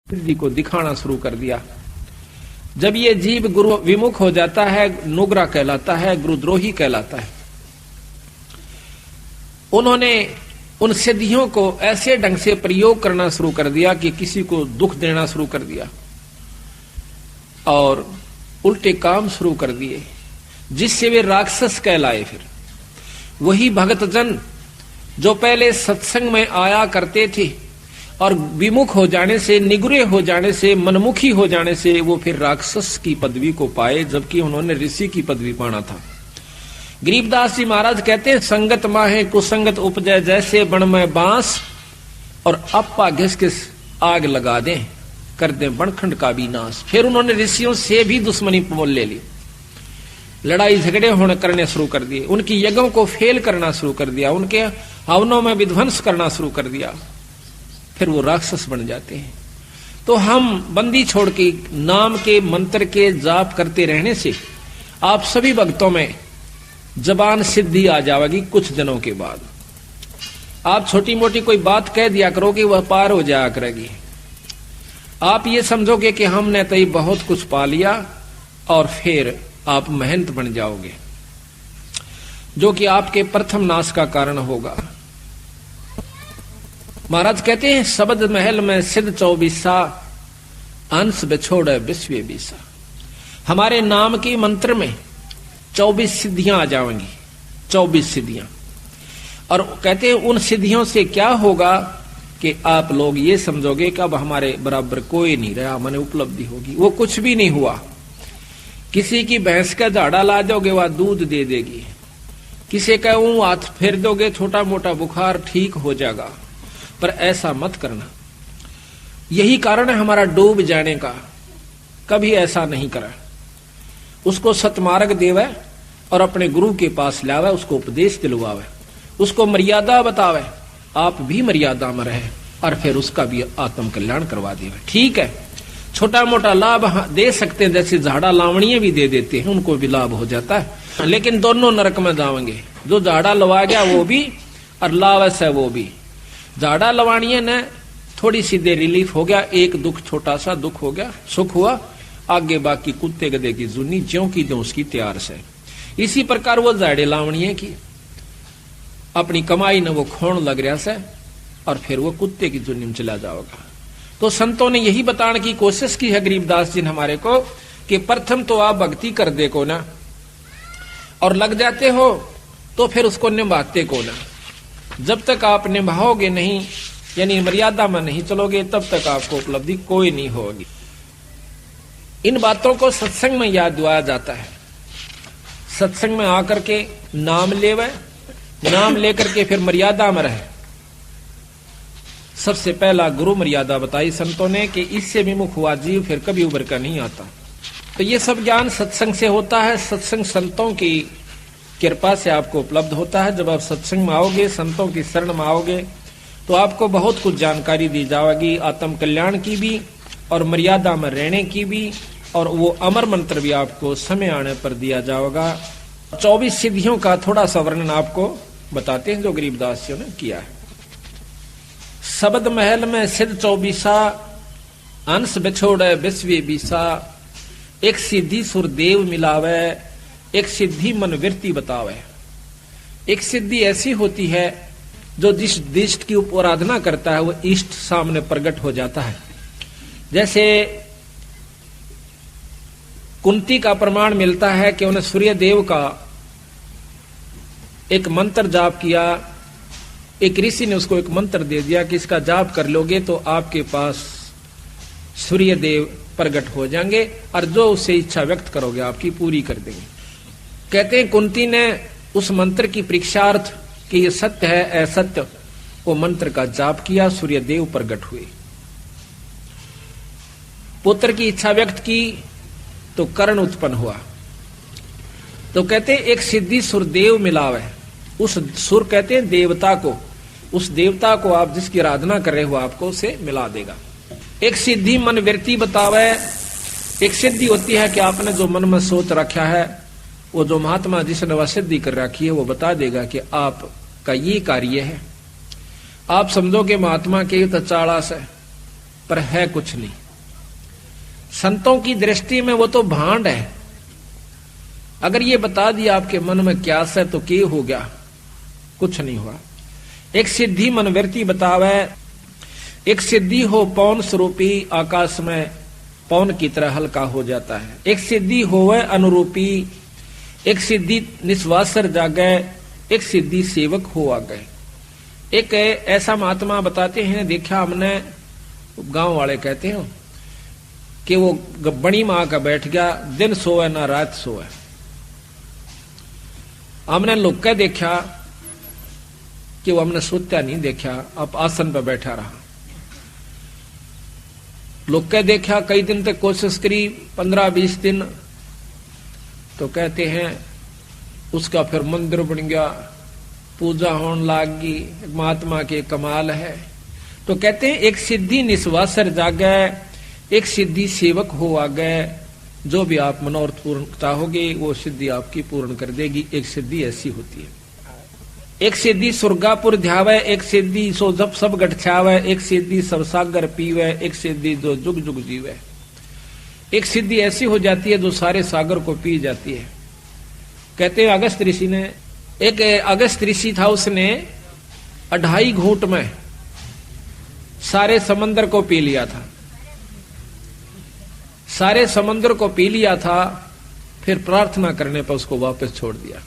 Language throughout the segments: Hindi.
सिद्धि को दिखाना शुरू कर दिया। जब ये जीव गुरु विमुख हो जाता है, नुग्रा कहलाता है, गुरुद्रोही कहलाता है। उन्होंने उन सिद्धियों को ऐसे ढंग से प्रयोग करना शुरू कर दिया कि किसी को दुख देना शुरू कर दिया और उल्टे काम शुरू कर दिए, जिससे वे राक्षस कहलाए। फिर वही भक्तजन जो पहले सत्संग में आया करते थे और विमुख हो जाने से, निगुरे हो जाने से, मनमुखी हो जाने से वो फिर राक्षस की पदवी को पाए, जबकि उन्होंने ऋषि की पदवी पाना था। गरीबदास जी महाराज कहते हैं, संगत माहे कुसंगत उपजय, जैसे बण में बांस और अप्पा घिस घिस आग लगा दें, कर दें बनखंड का भी नाश। फिर उन्होंने ऋषियों से भी दुश्मनी मोल ले ली, लड़ाई झगड़े होने करने शुरू कर दिए, उनकी यज्ञों को फेल करना शुरू कर दिया, उनके हवनों में विध्वंस करना शुरू कर दिया। फिर वो राक्षस बन जाते हैं। तो हम बंदी छोड़ के नाम के मंत्र के जाप करते रहने से आप सभी भक्तों में जबान सिद्धि आ जाएगी। कुछ दिनों के बाद आप छोटी मोटी कोई बात कह दिया करोगे, वह पार हो जाया करेगी। आप ये समझोगे कि हमने तो बहुत कुछ पा लिया और फिर आप महंत बन जाओगे, जो कि आपके प्रथम नाश का कारण होगा। महाराज कहते हैं, शब्द महल में सिद्ध 24 अंश बिछोड़े विश्व बीसा। हमारे नाम के मंत्र में 24 सिद्धियां आ जाएंगी, 24 सिद्धियां। और कहते हैं उन सिद्धियों से क्या होगा कि आप लोग ये समझोगे कि अब हमारे बराबर कोई नहीं रहा, मैंने उपलब्धि होगी। वो कुछ भी नहीं हुआ। किसी की भैंस का झाड़ा ला दोगे, वह दूध दे देगी। किसी का हाथ फेर दोगे, छोटा मोटा बुखार ठीक हो जाएगा। पर ऐसा मत करना। यही कारण है हमारा डूब जाने का। कभी ऐसा नहीं करा। उसको सतमार्ग देवे और अपने गुरु के पास लावे, उसको उपदेश दिलवावे, उसको मर्यादा बतावे, आप भी मर्यादा में रहे और फिर उसका भी आत्म कल्याण करवा देवे। ठीक है, छोटा मोटा लाभ दे सकते हैं, जैसे झाड़ा लावणिये भी दे देते हैं, उनको भी लाभ हो जाता है। लेकिन दोनों नरक में जाएंगे। जो झाड़ा लवा गया वो भी और लावस है वो भी। झाड़ा लवाणिये ने थोड़ी सी देर रिलीफ हो गया, एक दुख, छोटा सा दुख हो गया, सुख हुआ, आगे बाकी कुत्ते गधे की जुनी ज्यों की ज्यों उसकी तैयार से। इसी प्रकार वो झाड़े लावणिये की अपनी कमाई ने वो खोण लग रहा से और फिर वो कुत्ते की जुनी में चला जाएगा। तो संतों ने यही बताने की कोशिश की है गरीबदास जी ने हमारे को कि प्रथम तो आप भक्ति कर दे को ना, और लग जाते हो तो फिर उसको निभाते को ना। जब तक आप निभाओगे नहीं, यानी मर्यादा में नहीं चलोगे, तब तक आपको उपलब्धि कोई नहीं होगी। इन बातों को सत्संग में याद दिलाया जाता है। सत्संग में आकर के नाम लेवे, नाम लेकर के फिर मर्यादा में रहे। सबसे पहला गुरु मर्यादा बताई संतों ने कि इससे विमुख हुआ जीव फिर कभी उभर कर नहीं आता। तो ये सब ज्ञान सत्संग से होता है। सत्संग संतों की कृपा से आपको उपलब्ध होता है। जब आप सत्संग में आओगे, संतों की शरण में आओगे, तो आपको बहुत कुछ जानकारी दी जाएगी, आत्म कल्याण की भी और मर्यादा में रहने की भी, और वो अमर मंत्र भी आपको समय आने पर दिया जाएगा। 24 सिद्धियों का थोड़ा सा वर्णन आपको बताते हैं जो गरीबदास जी ने किया है। शब्द महल में सिद्ध 24 अंश बिछोड़े विश्व बीसा, एक सिद्धि सुरदेव मिलावे, एक सिद्धि मनवृत्ति बतावे। एक सिद्धि ऐसी होती है जो जिस इष्ट की आराधना करता है वो इष्ट सामने प्रकट हो जाता है। जैसे कुंती का प्रमाण मिलता है कि उन्हें सूर्य देव का एक मंत्र जाप किया। एक ऋषि ने उसको एक मंत्र दे दिया कि इसका जाप कर लोगे तो आपके पास सूर्य देव प्रकट हो जाएंगे और जो उससे इच्छा व्यक्त करोगे आपकी पूरी कर देंगे। कहते हैं कुंती ने उस मंत्र की परीक्षार्थ कि ये सत्य है असत्य, वो मंत्र का जाप किया, सूर्य देव प्रकट हुए। पुत्र की इच्छा व्यक्त की तो कर्ण उत्पन्न हुआ। तो कहते हैं एक सिद्धि सुरदेव मिलावे। उस सुर कहते हैं देवता को, उस देवता को आप जिसकी आराधना कर रहे हो आपको उसे मिला देगा। एक सिद्धि मनवृत्ति बतावे। एक सिद्धि होती है कि आपने जो मन में सोच रखा है, वो जो महात्मा जिसने वह सिद्धि कर रखी है वो बता देगा कि आपका ये कार्य है। आप समझोगे महात्मा के तो चाड़ास है, पर है कुछ नहीं। संतों की दृष्टि में वो तो भांड है। अगर ये बता दिया आपके मन में क्या है तो क्या हो गया, कुछ नहीं हुआ। एक सिद्धि मनवृत्ति बतावे, एक सिद्धि हो पौन स्वरूपी आकाश में पौन की तरह हल्का हो जाता है। एक सिद्धि होवे अनुरूपी, एक सिद्धि निस्वासर जागे, एक सिद्धि सेवक हो आ गए। एक ऐसा महात्मा बताते हैं, देखा हमने, गांव वाले कहते हैं कि वो बड़ी मां का बैठ गया, दिन सोए ना रात सोए। हमने लोग के देखा कि वो हमने सोता नहीं देखा, अब आसन पर बैठा रहा। लोग के देखा कई दिन तक कोशिश करी, 15-20 दिन, तो कहते हैं उसका फिर मंदिर बन गया, पूजा होने लागी, महात्मा के कमाल है। तो कहते हैं एक सिद्धि निस्वासर जागे, एक सिद्धि सेवक हो आ गए। जो भी आप मनोरथ पूर्ण चाहोगे वो सिद्धि आपकी पूर्ण कर देगी। एक सिद्धि ऐसी होती है। एक सिद्धि सुरगापुर ध्यावे, एक सिद्धि सो जब सब गठछावे, एक सिद्धि सब सागर पीवे, एक सिद्धि जो जुग जुग जीवे। एक सिद्धि ऐसी हो जाती है जो सारे सागर को पी जाती है। कहते हैं अगस्त ऋषि ने, एक अगस्त ऋषि था, उसने 2.5 घूंट में सारे समंदर को पी लिया था। सारे समंदर को पी लिया था, फिर प्रार्थना करने पर उसको वापस छोड़ दिया।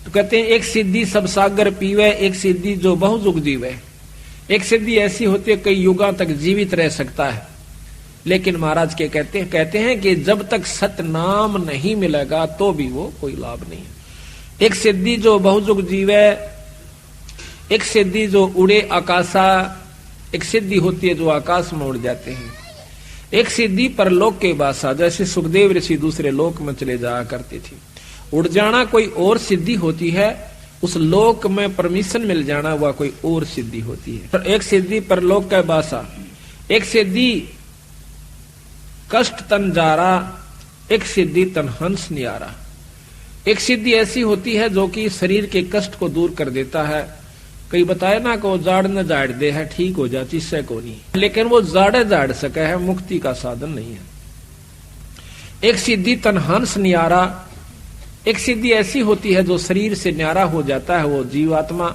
तो कहते हैं एक सिद्धि सब सागर पीवे, एक सिद्धि जो बहुयुग जीवे। एक सिद्धि ऐसी होती है कई युगों तक जीवित रह सकता है, लेकिन महाराज के कहते हैं कि जब तक सतनाम नहीं मिलेगा तो भी वो कोई लाभ नहीं है। एक सिद्धि जो बहुयुग जीवे, एक सिद्धि जो उड़े आकाशा, एक सिद्धि होती है जो आकाश में उड़ जाते हैं। एक सिद्धि परलोक के बासा, जैसे सुखदेव ऋषि दूसरे लोक में चले जाया करते थे। उड़ जाना कोई और सिद्धि होती है, उस लोक में परमिशन मिल जाना वह कोई और सिद्धि होती है। एक सिद्धि परलोक के बासा, एक सिद्धि कष्ट तन जारा, एक सिद्धि तन हंस नियारा। एक सिद्धि ऐसी होती है जो कि शरीर के कष्ट को दूर कर देता है। कई बताए ना को जाड़ न जाड़ दे है, ठीक हो जाती इससे को नहीं, लेकिन वो जाड़े जाड़ सके है, मुक्ति का साधन नहीं है। एक सिद्धि तन हंस नियारा, एक सिद्धि ऐसी होती है जो शरीर से न्यारा हो जाता है वो जीवात्मा,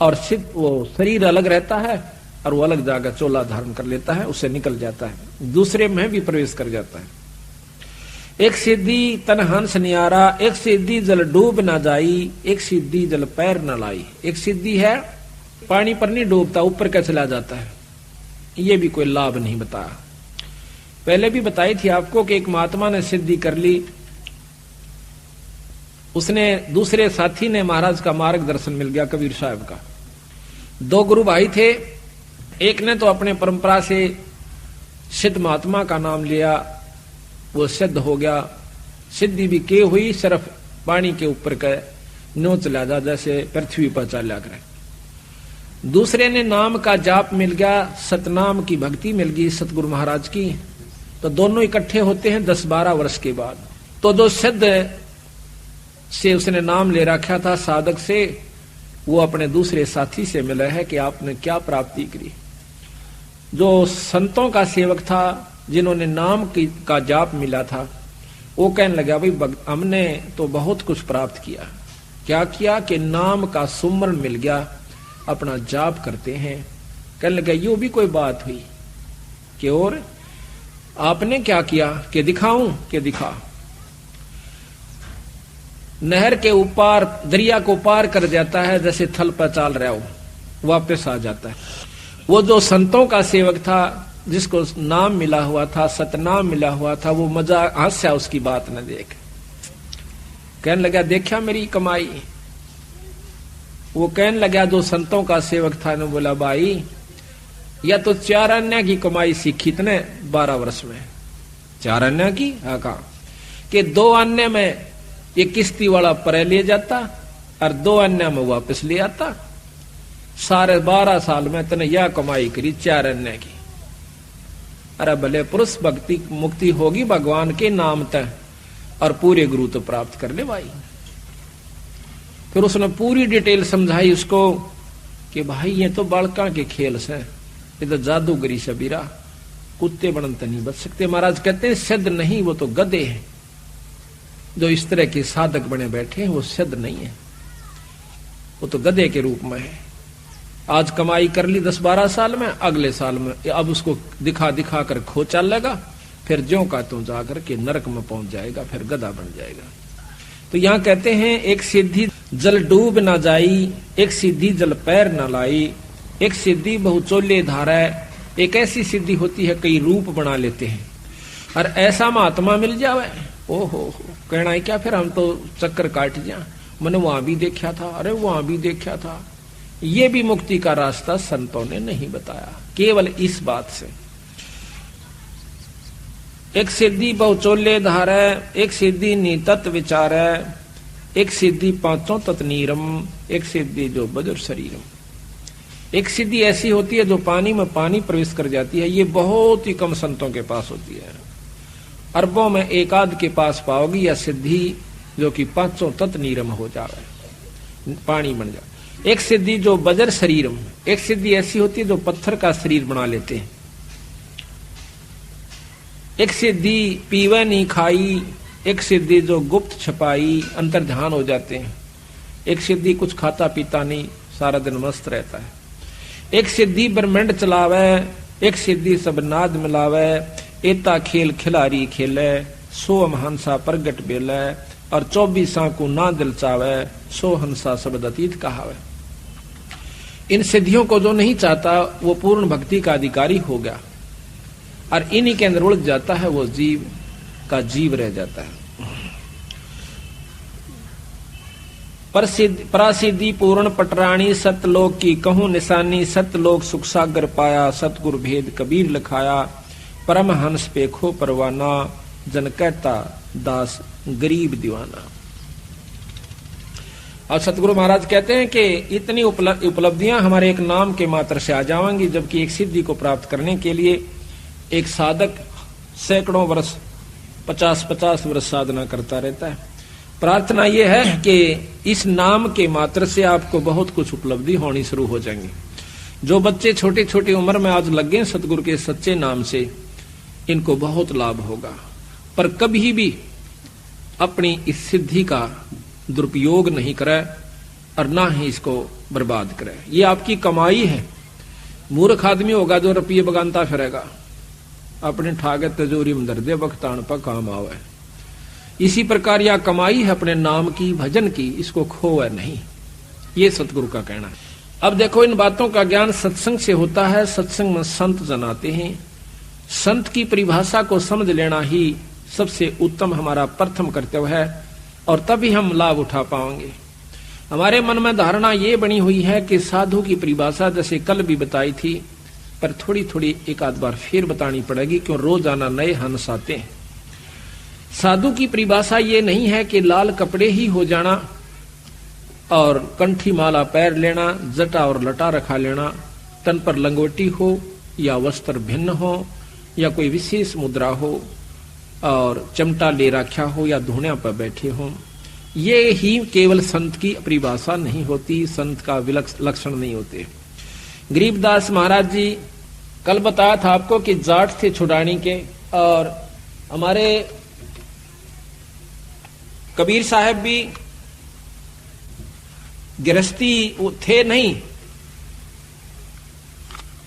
और वो शरीर अलग रहता है और वो अलग जाकर चोला धारण कर लेता है, उससे निकल जाता है, दूसरे में भी प्रवेश कर जाता है। एक सिद्धि तन हंस नियारा, एक सिद्धि जल डूब ना जाई, एक सिद्धि जल पैर न लाई। एक सिद्धि है पानी पर नहीं डूबता, ऊपर का चला जाता है, ये भी कोई लाभ नहीं बताया। पहले भी बताई थी आपको कि एक महात्मा ने सिद्धि कर ली, उसने दूसरे साथी ने महाराज का मार्गदर्शन मिल गया, कबीर साहब का। 2 गुरु भाई थे, एक ने तो अपने परंपरा से सिद्ध महात्मा का नाम लिया, वो सिद्ध हो गया, सिद्धि भी के हुई, सिर्फ पानी के ऊपर का नो चला जा, जैसे पृथ्वी पर चला करे। दूसरे ने नाम का जाप मिल गया, सतनाम की भक्ति मिल गई सतगुरु महाराज की। तो दोनों इकट्ठे होते हैं 10-12 वर्ष के बाद। तो जो सिद्ध से उसने नाम ले रखा था साधक से, वो अपने दूसरे साथी से मिला है कि आपने क्या प्राप्ति करी। जो संतों का सेवक था, जिन्होंने नाम का जाप मिला था, वो कहने लगा भाई हमने तो बहुत कुछ प्राप्त किया। क्या किया कि नाम का सुमरण मिल गया, अपना जाप करते हैं। कहने लगा यो भी कोई बात हुई कि और आपने क्या किया कि दिखाऊं कि दिखा। नहर के ऊपर दरिया को पार कर जाता है, जैसे थल पर चाल रहा हो, वापस आ जाता है। वो जो संतों का सेवक था, जिसको नाम मिला हुआ था, सतनाम मिला हुआ था, वो मजा हंसा उसकी बात न देख। कहने लगा देखा मेरी कमाई। वो कहने लगा जो संतों का सेवक था, ने बोला भाई या तो 4 अन्य की कमाई सीखी तने 12 वर्ष में। 4 अन्य की? हाँ, कहा कि 2 अन्य में ये किस्ती वाला परे ले जाता और 2 अन्य में वापस ले आता। सारे 12 साल में तने यह कमाई करी 4 अन्य की। अरे भले पुरुष भक्ति मुक्ति होगी भगवान के नाम तक, और पूरे गुरु तो प्राप्त कर ले भाई। फिर उसने पूरी डिटेल समझाई उसको कि भाई ये तो बालका के खेल से, ये तो जादूगरी शबीरा, कुत्ते बनते नहीं बच सकते। महाराज कहते हैं सिद्ध नहीं, वो तो गधे हैं। जो इस तरह के साधक बने बैठे हैं वो सिद्ध नहीं है, वो तो गधे के रूप में है। आज कमाई कर ली 10-12 साल में, अगले साल में अब उसको दिखा दिखा कर खो चलेगा, फिर ज्यों का त्यों जाकर के नरक में पहुंच जाएगा, फिर गधा बन जाएगा। तो यहां कहते हैं एक सिद्धि जल डूब ना जाई, एक सिद्धि जल पैर न लाई, एक सिद्धि बहुचोले धारा। एक ऐसी सिद्धि होती है कई रूप बना लेते हैं, और ऐसा महात्मा मिल जावे, ओहो कहना है क्या, फिर हम तो चक्कर काट जा, मैंने वहां भी देखा था, अरे वहां भी देखा था। ये भी मुक्ति का रास्ता संतों ने नहीं बताया, केवल इस बात से। एक सिद्धि बहुचोले धारा, एक सिद्धि नितत विचार, एक सिद्धि पांचों तत्नीरम, एक सिद्धि जो बजर शरीरम। एक सिद्धि ऐसी होती है जो पानी में पानी प्रवेश कर जाती है, ये बहुत ही कम संतों के पास होती है। अरबों में एक आध के पास पाओगी या सिद्धि जो कि पांचों तत्नीरम हो जावे, पानी बन जाए। एक सिद्धि जो बजर शरीरम, एक सिद्धि ऐसी होती है जो पत्थर का शरीर बना लेते हैं। एक सिद्धि पीवे नहीं खाई, एक सिद्धि जो गुप्त छपाई, अंतर ध्यान हो जाते हैं। एक सिद्धि कुछ खाता पीता नहीं, सारा दिन मस्त रहता है। एक सिद्धि ब्रह्मांड चलावे, एक सिद्धि सब नाद मिलावे, एता खेल खिलारी खेले, सो हंसा प्रगट बेले, और 24 को ना दिल चावे, सो हंसा शब्द अतीत कहावे। इन सिद्धियों को जो नहीं चाहता वो पूर्ण भक्ति का अधिकारी हो गया, और इन्हीं के अंदर उलझ जाता है, वो जीव का जीव रह जाता है। परासिद्धि पूर्ण पटराणी, सतलोक की कहूं निशानी, सतलोक सुख सागर पाया, सतगुरु भेद कबीर लिखाया, परमहंस पेखो परवाना, जन कहता दास गरीब दीवाना। और सतगुरु महाराज कहते हैं कि इतनी उपलब्धियां हमारे एक नाम के मात्र से आ जाएंगी, जबकि एक सिद्धि को प्राप्त करने के लिए एक साधक सैकड़ों वर्ष 50-50 वर्ष साधना करता रहता है। प्रार्थना यह है कि इस नाम के मात्र से आपको बहुत कुछ उपलब्धि होनी शुरू हो जाएंगी। जो बच्चे छोटी छोटी उम्र में आज लग गए सतगुरु के सच्चे नाम से, इनको बहुत लाभ होगा, पर कभी भी अपनी इस सिद्धि का दुरुपयोग नहीं करे और ना ही इसको बर्बाद करे। ये आपकी कमाई है। मूर्ख आदमी होगा जो रुपये बगानता फिरेगा, अपने ठागे तिजोरी में धर दे, बख्तान पर काम आवे। इसी प्रकार यह कमाई है अपने नाम की, भजन की, इसको खोए नहीं, ये सतगुरु का कहना है। अब देखो, इन बातों का ज्ञान सत्संग से होता है। सत्संग में संत जनाते हैं। संत की परिभाषा को समझ लेना ही सबसे उत्तम हमारा प्रथम कर्तव्य है, और तभी हम लाभ उठा पाएंगे। हमारे मन में धारणा ये बनी हुई है कि साधु की परिभाषा जैसे कल भी बताई थी, पर थोड़ी थोड़ी एक आध बार फिर बतानी पड़ेगी, क्यों रोजाना नए हंस आते हैं। साधु की परिभाषा ये नहीं है कि लाल कपड़े ही हो जाना और कंठी माला पैर लेना, जटा और लटा रखा लेना, तन पर लंगोटी हो या वस्त्र भिन्न हो या कोई विशेष मुद्रा हो और चमटा ले रखा हो या धुनिया पर बैठे हो। ये ही केवल संत की परिभाषा नहीं होती, संत का लक्षण नहीं होते। गरीबदास महाराज जी कल बताया था आपको कि जाट थे छुड़ानी के, और हमारे कबीर साहब भी गृहस्थी थे नहीं,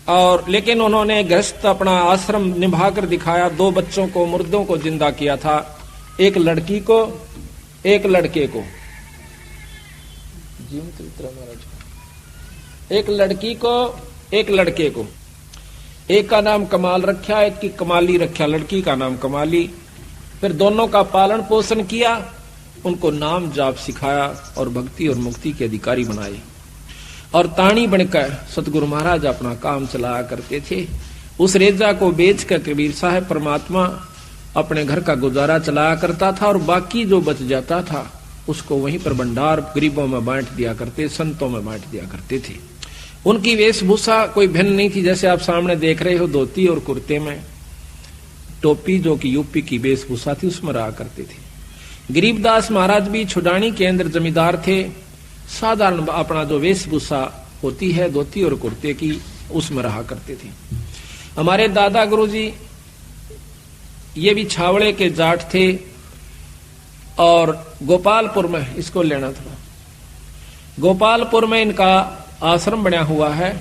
और लेकिन उन्होंने गृहस्थ अपना आश्रम निभाकर दिखाया। 2 बच्चों को, मुर्दों को जिंदा किया था, एक लड़की को एक लड़के को, एक लड़की को एक लड़के को। एक का नाम कमाल रखा, एक की कमाली रखा, लड़की का नाम कमाली। फिर दोनों का पालन पोषण किया, उनको नाम जाप सिखाया और भक्ति और मुक्ति के अधिकारी बनाए। और ताणी बनकर सतगुरु महाराज अपना काम चलाया करते थे। उस रेजा को बेचकर कबीर साहब परमात्मा अपने घर का गुजारा चलाया करता था, और बाकी जो बच जाता था उसको वहीं पर भंडार गरीबों में बांट दिया करते, संतों में बांट दिया करते थे। उनकी वेशभूषा कोई भिन्न नहीं थी, जैसे आप सामने देख रहे हो, धोती और कुर्ते में टोपी जो कि यूपी की वेशभूषा थी उसमें रहा करते थे। गरीबदास महाराज भी छुड़ानी के अंदर जमींदार थे। साधारण अपना जो वेशभूषा होती है धोती और कुर्ते की, उसमें रहा करते थे। हमारे दादा गुरुजी ये भी छावड़े के जाट थे और गोपालपुर में इसको लेना था। गोपालपुर में इनका आश्रम बना हुआ है।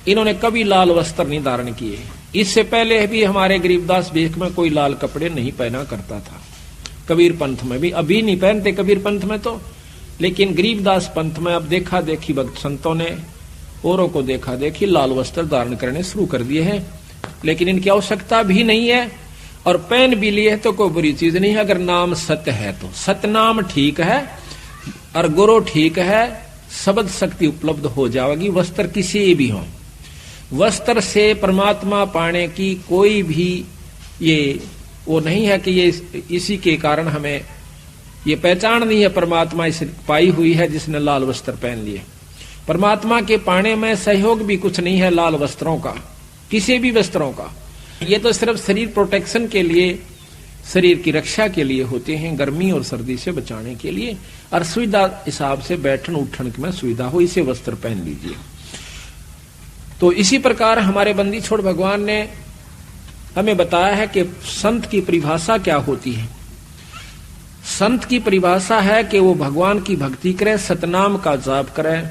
इन्होंने कभी लाल वस्त्र नहीं धारण किए। इससे पहले भी हमारे गरीबदास भेख में कोई लाल कपड़े नहीं पहना करता था। कबीर पंथ में भी अभी नहीं पहनते कबीर पंथ में तो, लेकिन गरीबदास पंथ में अब देखा देखी भक्त संतों ने औरों को देखा देखी लाल वस्त्र धारण करने शुरू कर दिए हैं। लेकिन इनकी आवश्यकता भी नहीं है और पहन भी लिए तो कोई बुरी चीज नहीं है अगर नाम सत्य है तो। सतनाम ठीक है और गुरु ठीक है, शब्द शक्ति उपलब्ध हो जाएगी। वस्त्र किसी भी हो, वस्त्र से परमात्मा पाने की कोई भी ये वो नहीं है कि ये इसी के कारण हमें ये पहचान नहीं है परमात्मा इसे पाई हुई है जिसने लाल वस्त्र पहन लिए। परमात्मा के पाने में सहयोग भी कुछ नहीं है लाल वस्त्रों का, किसी भी वस्त्रों का। ये तो सिर्फ शरीर प्रोटेक्शन के लिए, शरीर की रक्षा के लिए होते हैं, गर्मी और सर्दी से बचाने के लिए, और सुविधा हिसाब से बैठन उठन में सुविधा हो इसे वस्त्र पहन लीजिए। तो इसी प्रकार हमारे बंदी छोड़ भगवान ने हमें बताया है कि संत की परिभाषा क्या होती है। संत की परिभाषा है कि वो भगवान की भक्ति करे, सतनाम का जाप करे।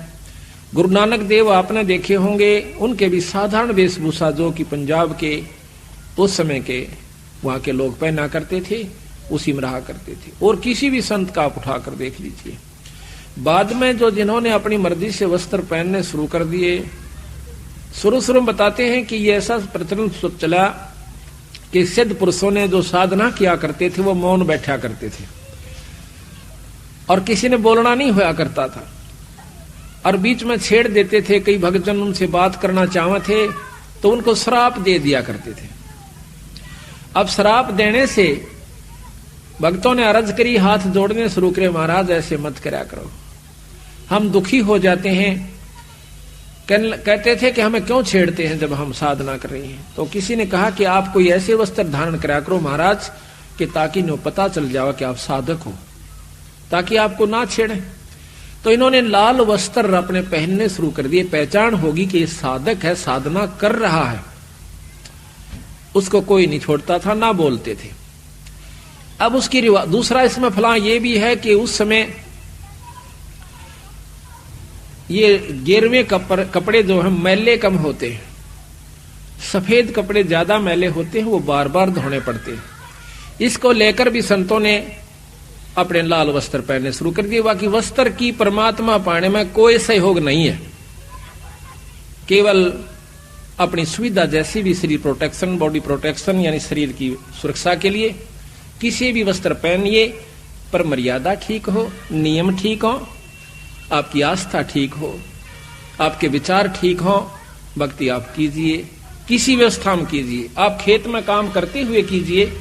गुरु नानक देव आपने देखे होंगे, उनके भी साधारण वेशभूषा जो कि पंजाब के उस समय के वहां के लोग पहना करते थे उसी में रहा करते थे। और किसी भी संत का आप उठाकर देख लीजिए, बाद में जो जिन्होंने अपनी मर्जी से वस्त्र पहनने शुरू कर दिए, शुरू में बताते हैं कि ये ऐसा प्रचलन चला कि सिद्ध पुरुषों ने जो साधना किया करते थे वो मौन बैठा करते थे और किसी ने बोलना नहीं होया करता था और बीच में छेड़ देते थे। कई भक्तजन उनसे बात करना चाहते थे तो उनको श्राप दे दिया करते थे। अब श्राप देने से भक्तों ने अर्ज करी, हाथ जोड़ने शुरू करे, महाराज ऐसे मत करया करो, हम दुखी हो जाते हैं। कहते थे कि हमें क्यों छेड़ते हैं जब हम साधना कर रहे हैं। तो किसी ने कहा कि आप कोई ऐसे वस्त्र धारण करा करो महाराज कि ताकि नो पता चल जाए कि आप साधक हो, ताकि आपको ना छेड़े। तो इन्होंने लाल वस्त्र अपने पहनने शुरू कर दिए। पहचान होगी कि ये साधक है, साधना कर रहा है। उसको कोई नहीं छोड़ता था, ना बोलते थे। अब उसकी दूसरा इसमें फला ये भी है कि उस समय ये गेरवे कपड़े जो हैं मैले कम होते हैं, सफेद कपड़े ज्यादा मैले होते हैं, वो बार बार धोने पड़ते हैं। इसको लेकर भी संतों ने अपने लाल वस्त्र पहनने शुरू कर दिए। बाकी वस्त्र की परमात्मा पाने में कोई सहयोग नहीं है, केवल अपनी सुविधा जैसी भी शरीर प्रोटेक्शन, बॉडी प्रोटेक्शन यानी शरीर की सुरक्षा के लिए किसी भी वस्त्र पहनिए, पर मर्यादा ठीक हो, नियम ठीक हो, आपकी आस्था ठीक हो, आपके विचार ठीक हो, भक्ति आप कीजिए, किसी व्यवस्था में कीजिए। आप खेत में काम करते हुए कीजिए,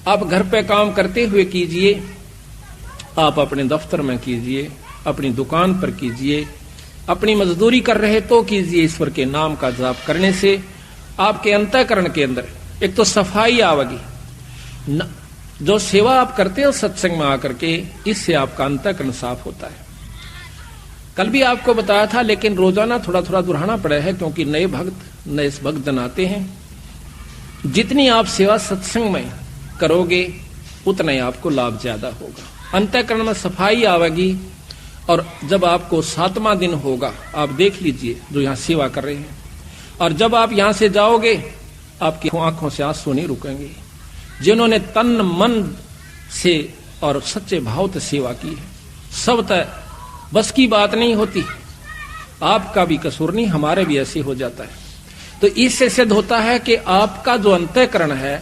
आप घर पे काम करते हुए कीजिए, आप अपने दफ्तर में कीजिए, अपनी दुकान पर कीजिए, अपनी मजदूरी कर रहे तो कीजिए। ईश्वर के नाम का जाप करने से आपके अंतःकरण के अंदर एक तो सफाई आवेगी। जो सेवा आप करते हो सत्संग में आकर के, इससे आपका अंतःकरण साफ होता है। कल भी आपको बताया था, लेकिन रोजाना थोड़ा थोड़ा दोहराना पड़ा है क्योंकि नए भक्त जन आते हैं। जितनी आप सेवा सत्संग में करोगे उतना ही आपको लाभ ज्यादा होगा, अंतःकरण में सफाई आवेगी। और जब आपको 7वां दिन होगा, आप देख लीजिए जो यहाँ सेवा कर रहे हैं, और जब आप यहाँ से जाओगे आपकी आंखों से आंसू नहीं रुकेंगे। जिन्होंने तन मन से और सच्चे भाव से सेवा की है, सब तय बस की बात नहीं होती। आपका भी कसूर नहीं, हमारे भी ऐसे हो जाता है। तो इससे सिद्ध होता है कि आपका जो अंतःकरण है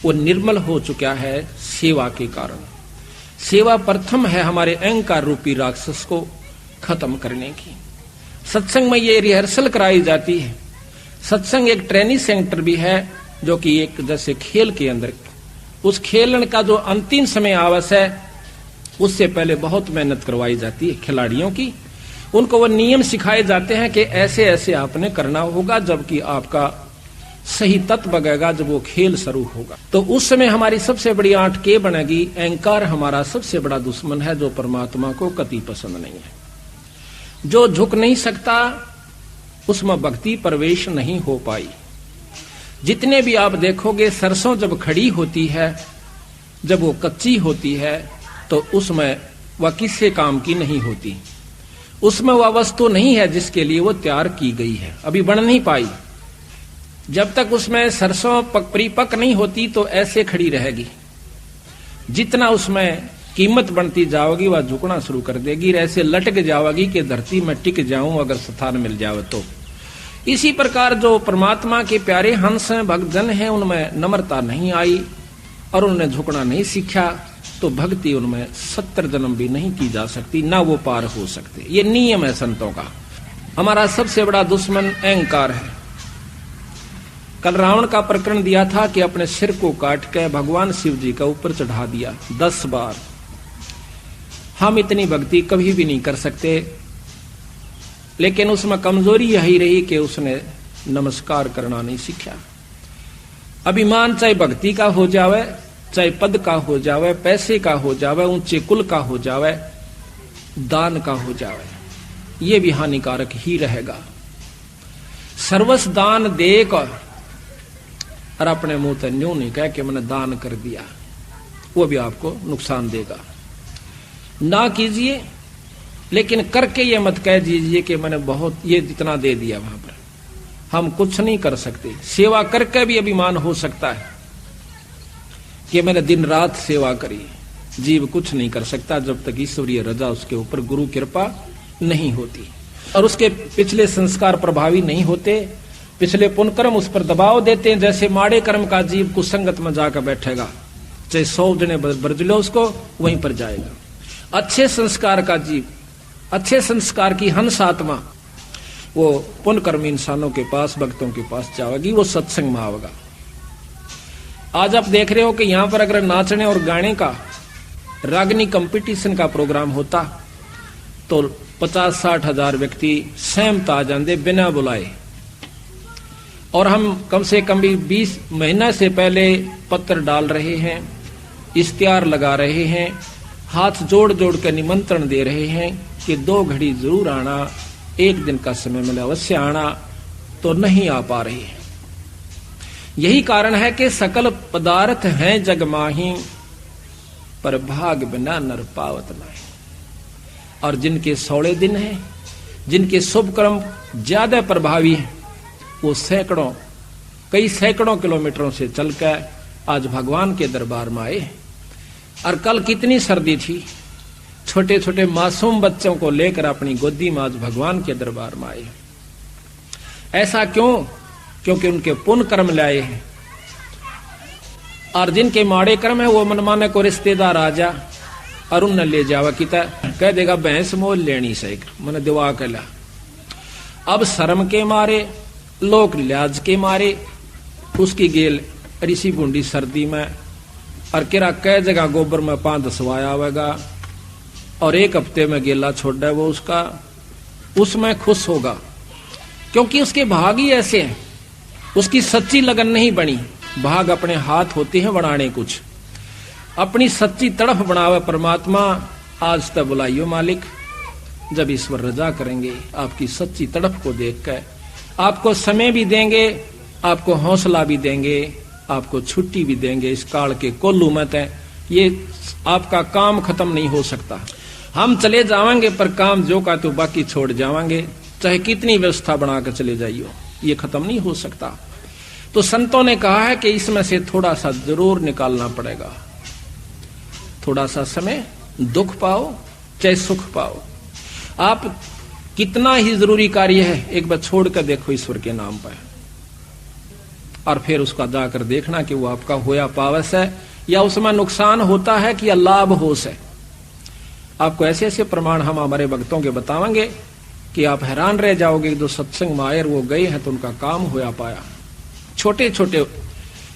वो निर्मल हो चुका है सेवा के कारण। सेवा प्रथम है हमारे अहंकार रूपी राक्षस को खत्म करने की। सत्संग में ये रिहर्सल कराई जाती है। सत्संग एक ट्रेनिंग सेंटर भी है, जो कि एक जैसे खेल के अंदर, उस खेलन का जो अंतिम समय आवश्यक है उससे पहले बहुत मेहनत करवाई जाती है खिलाड़ियों की। उनको वो नियम सिखाए जाते हैं कि ऐसे ऐसे आपने करना होगा, जबकि आपका सही तत्व बगेगा जब वो खेल शुरू होगा। तो उस समय हमारी सबसे बड़ी आंट के बनेगी, अहंकार हमारा सबसे बड़ा दुश्मन है, जो परमात्मा को कति पसंद नहीं है। जो झुक नहीं सकता उसमें भक्ति प्रवेश नहीं हो पाई। जितने भी आप देखोगे सरसों जब खड़ी होती है, जब वो कच्ची होती है, तो उसमें वह किसी काम की नहीं होती। उसमें वह वस्तु नहीं है जिसके लिए वो तैयार की गई है, अभी बन नहीं पाई। जब तक उसमें सरसों परिपक्व नहीं होती तो ऐसे खड़ी रहेगी। जितना उसमें कीमत बढ़ती जाओगी वह झुकना शुरू कर देगी, ऐसे लटक जाओगी कि धरती में टिक जाऊं अगर स्थान मिल जावे तो। इसी प्रकार जो परमात्मा के प्यारे हंस हैं, भक्तजन हैं, उनमें नम्रता नहीं आई और उन्होंने झुकना नहीं सीखा, तो भक्ति उनमें 70 जन्म भी नहीं की जा सकती, ना वो पार हो सकते। ये नियम है संतों का। हमारा सबसे बड़ा दुश्मन अहंकार है। कल रावण का प्रकरण दिया था कि अपने सिर को काट के भगवान शिव जी का ऊपर चढ़ा दिया 10 बार। हम इतनी भक्ति कभी भी नहीं कर सकते, लेकिन उसमें कमजोरी यही रही कि उसने नमस्कार करना नहीं सीखा। अभिमान चाहे भक्ति का हो जावे, चाहे पद का हो जावे, पैसे का हो जावे, ऊंचे कुल का हो जावे, दान का हो जावे, ये भी हानिकारक ही रहेगा। सर्वस्व दान देक और अपने मुंह से न्यू नहीं कह कि मैंने दान कर दिया, वो भी आपको नुकसान देगा। ना कीजिए, लेकिन करके ये मत कह दीजिए कि मैंने बहुत ये जितना दे दिया। वहां पर हम कुछ नहीं कर सकते। सेवा करके भी अभिमान हो सकता है कि मैंने दिन रात सेवा करी। जीव कुछ नहीं कर सकता जब तक ईश्वरीय रजा उसके ऊपर गुरु कृपा नहीं होती और उसके पिछले संस्कार प्रभावी नहीं होते, पिछले पुण्यकर्म उस पर दबाव देते हैं। जैसे माड़े कर्म का जीव कुसंगत में जाकर बैठेगा, चाहे 100 जने बरज लो उसको, वहीं पर जाएगा। अच्छे संस्कार का जीव, अच्छे संस्कार की हंस आत्मा, वो पुण्यकर्मी इंसानों के पास, भक्तों के पास जाएगी, वो सत्संग में आवेगा। आज आप देख रहे हो कि यहां पर अगर नाचने और गाने का रागनी कंपटीशन का प्रोग्राम होता तो 50-60 हजार व्यक्ति सहमत आ जाते बिना बुलाए। और हम कम से कम भी 20 महीना से पहले पत्र डाल रहे हैं, इश्तिहार लगा रहे हैं, हाथ जोड़ जोड़ कर निमंत्रण दे रहे हैं कि 2 घड़ी जरूर आना, 1 दिन का समय मिले अवश्य आना, तो नहीं आ पा रही है। यही कारण है कि सकल पदार्थ हैं जग माही, पर भाग बिना नर पावत नहीं। और जिनके 16 दिन हैं, जिनके शुभ कर्म ज्यादा प्रभावी हैं, वो कई सैकड़ों किलोमीटरों से चलकर आज भगवान के दरबार में आए। और कल कितनी सर्दी थी, छोटे छोटे मासूम बच्चों को लेकर अपनी गोदी में आज भगवान के दरबार में आए। ऐसा क्यों? क्योंकि उनके पुण्य कर्म लाए हैं। और जिनके माड़े कर्म है वो मनमाने को रिश्तेदार आ जा और उन्हें ले जावा किता कह देगा भैंस मोल लेनी सही मैंने दिवा कर ला। अब शर्म के मारे, लोक लिहाज के मारे उसकी गेल ऋषि गुंडी सर्दी में और किरा कह जगह गोबर में 5 दसवाया आवेगा और 1 हफ्ते में गेला छोड़ दे वो उसका, उसमें खुश होगा क्योंकि उसके भाग ही ऐसे हैं। उसकी सच्ची लगन नहीं बनी, भाग अपने हाथ होते हैं बनाने कुछ। अपनी सच्ची तड़फ बनावे परमात्मा, आज तक बुलाइयो मालिक, जब ईश्वर रजा करेंगे आपकी सच्ची तड़फ को देखकर आपको समय भी देंगे, आपको हौसला भी देंगे, आपको छुट्टी भी देंगे। इस काल के कोल्लू मत है, ये आपका काम खत्म नहीं हो सकता। हम चले जाएंगे पर काम जो का तो बाकी छोड़ जाएंगे, चाहे कितनी व्यवस्था बनाकर चले जाइयो, ये खत्म नहीं हो सकता। तो संतों ने कहा है कि इसमें से थोड़ा सा जरूर निकालना पड़ेगा। थोड़ा सा समय दुख पाओ चाहे सुख पाओ, आप कितना ही जरूरी कार्य है एक बार छोड़ कर देखो ईश्वर के नाम पर, और फिर उसका जाकर देखना कि वो आपका होया पावस है या उसमें नुकसान होता है कि लाभ होश है। आपको ऐसे ऐसे प्रमाण हम हमारे भक्तों के बताएंगे कि आप हैरान रह जाओगे। जो सत्संग मायर वो गए हैं तो उनका काम होया पाया। छोटे छोटे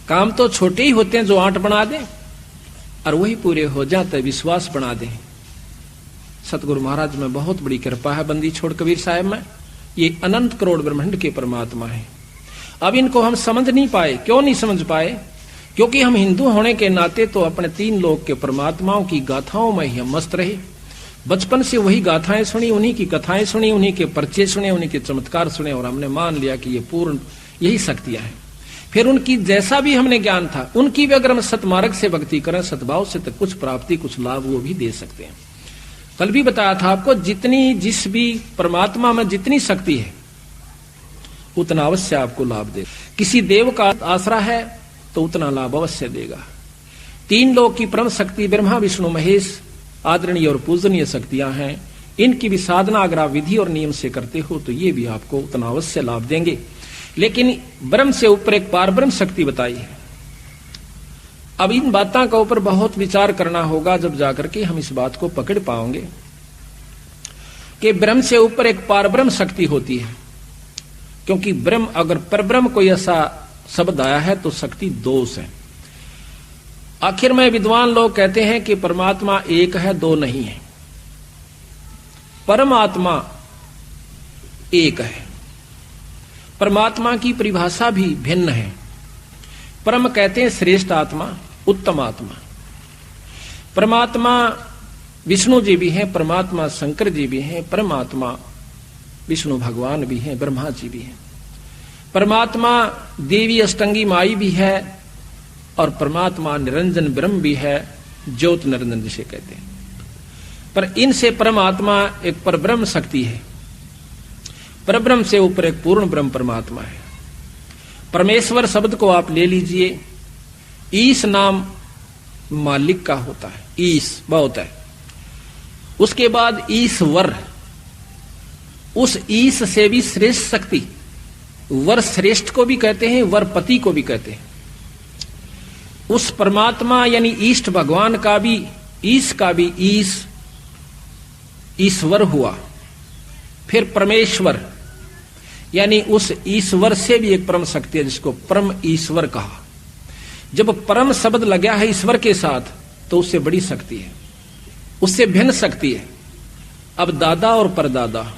काम तो छोटे ही होते हैं जो आंट बना दें और वही पूरे हो जाते विश्वास बना दें। सतगुरु महाराज में बहुत बड़ी कृपा है, बंदी छोड़ कबीर साहब में। ये अनंत करोड़ ब्रह्मांड के परमात्मा है। अब इनको हम समझ नहीं पाए। क्यों नहीं समझ पाए? क्योंकि हम हिंदू होने के नाते तो अपने 3 लोक के परमात्माओं की गाथाओं में ही हम मस्त रहे। बचपन से वही गाथाएं सुनी, उन्हीं की कथाएं सुनी, उन्हीं के परिचय सुने, उन्हीं के चमत्कार सुने और हमने मान लिया कि ये पूर्ण यही शक्तियां हैं। फिर उनकी जैसा भी हमने ज्ञान था, उनकी भी अगर हम सतमार्ग से भक्ति करें, सद्भाव से, तो कुछ प्राप्ति, कुछ लाभ वो भी दे सकते हैं। कल भी बताया था आपको, जितनी जिस भी परमात्मा में जितनी शक्ति है उतना अवश्य आपको लाभ दे। किसी देव का आसरा है तो उतना लाभ अवश्य देगा। 3 लोक की परम शक्ति ब्रह्मा विष्णु महेश आदरणीय और पूजनीय शक्तियां हैं। इनकी भी साधना अगर आप विधि और नियम से करते हो तो ये भी आपको उतना अवश्य लाभ देंगे। लेकिन ब्रह्म से ऊपर एक पारब्रह्म शक्ति बताई है। अब इन बातों का ऊपर बहुत विचार करना होगा, जब जाकर के हम इस बात को पकड़ पाओगे कि ब्रह्म से ऊपर एक पारब्रह्म शक्ति होती है। क्योंकि ब्रह्म, अगर परब्रह्म कोई ऐसा शब्द आया है तो शक्ति दोष है। आखिर में विद्वान लोग कहते हैं कि परमात्मा एक है, 2 नहीं है। परमात्मा एक है। परमात्मा की परिभाषा भी भिन्न है। परम कहते हैं श्रेष्ठ आत्मा, उत्तम आत्मा। परमात्मा विष्णु जी भी हैं, परमात्मा शंकर जी भी हैं, परमात्मा विष्णु भगवान भी हैं, ब्रह्मा जी भी हैं। परमात्मा देवी अष्टंगी माई भी है और परमात्मा निरंजन ब्रह्म भी है, ज्योत निरंजन जिसे कहते हैं। पर इनसे परमात्मा एक परब्रह्म शक्ति है। परब्रह्म से ऊपर एक पूर्ण ब्रह्म परमात्मा है। परमेश्वर शब्द को आप ले लीजिए, ईश नाम मालिक का होता है, ईश बहुत है। उसके बाद ईश्वर, उस ईश से भी श्रेष्ठ शक्ति, वर श्रेष्ठ को भी कहते हैं, वर पति को भी कहते हैं। उस परमात्मा यानी ईष्ट भगवान का भी, ईश का भी ईश ईश्वर हुआ। फिर परमेश्वर यानी उस ईश्वर से भी एक परम शक्ति है जिसको परम ईश्वर कहा। जब परम शब्द लगा है ईश्वर के साथ तो उससे बड़ी शक्ति है, उससे भिन्न शक्ति है। अब दादा और परदादा,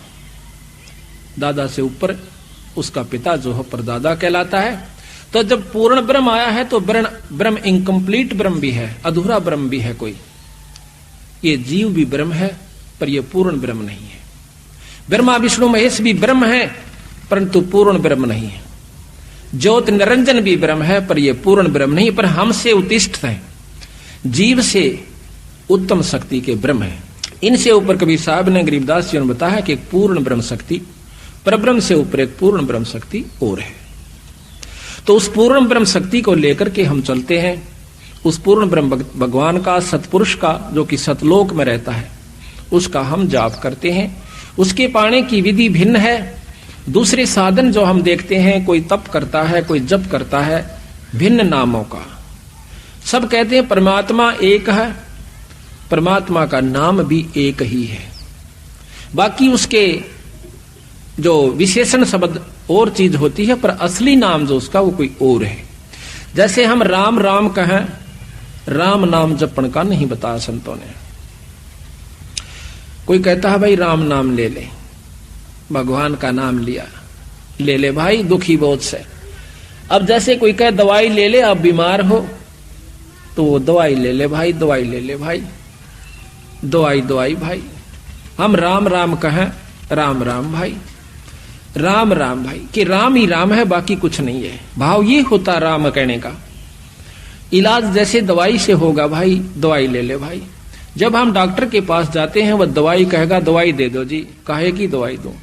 दादा से ऊपर उसका पिता जो है परदादा कहलाता है। तो जब पूर्ण ब्रह्म आया है तो ब्रह्म इनकम्प्लीट ब्रह्म भी है, अधूरा ब्रह्म भी है कोई। ये जीव भी ब्रह्म है पर यह पूर्ण ब्रह्म नहीं है। ब्रह्मा विष्णु महेश भी ब्रह्म है परंतु पूर्ण ब्रह्म नहीं है। ज्योत निरंजन भी ब्रह्म है पर यह पूर्ण ब्रह्म नहीं, पर हमसे उत्तिष्ठ है, जीव से उत्तम शक्ति के ब्रह्म है। इनसे ऊपर कबीर साहब ने, गरीबदास जी ने बताया कि एक पूर्ण ब्रह्म शक्ति, परब्रह्म से ऊपर एक पूर्ण ब्रह्म शक्ति और है। तो उस पूर्ण ब्रह्म शक्ति को लेकर के हम चलते हैं। उस पूर्ण ब्रह्म भगवान का, सतपुरुष का, जो कि सतलोक में रहता है, उसका हम जाप करते हैं। उसके पाने की विधि भिन्न है। दूसरे साधन जो हम देखते हैं, कोई तप करता है, कोई जप करता है, भिन्न नामों का। सब कहते हैं परमात्मा एक है, परमात्मा का नाम भी एक ही है। बाकी उसके जो विशेषण शब्द और चीज होती है, पर असली नाम जो उसका वो कोई और है। जैसे हम राम राम कहें, राम नाम जपण का नहीं बताया संतों ने। कोई कहता है भाई राम नाम ले ले, भगवान का नाम लिया, ले ले भाई, दुखी बहुत से। अब जैसे कोई कहे दवाई ले ले, आप बीमार हो, तो वो दवाई ले ले भाई, दवाई ले ले भाई, दवाई दवाई भाई। हम राम राम कहें, राम राम भाई, राम राम भाई, कि राम ही राम है, बाकी कुछ नहीं है। भाव ये होता राम कहने का। इलाज जैसे दवाई से होगा भाई, दवाई ले ले भाई। जब हम डॉक्टर के पास जाते हैं, वह दवाई कहेगा दवाई दे दो जी, कहेगी दवाई दो।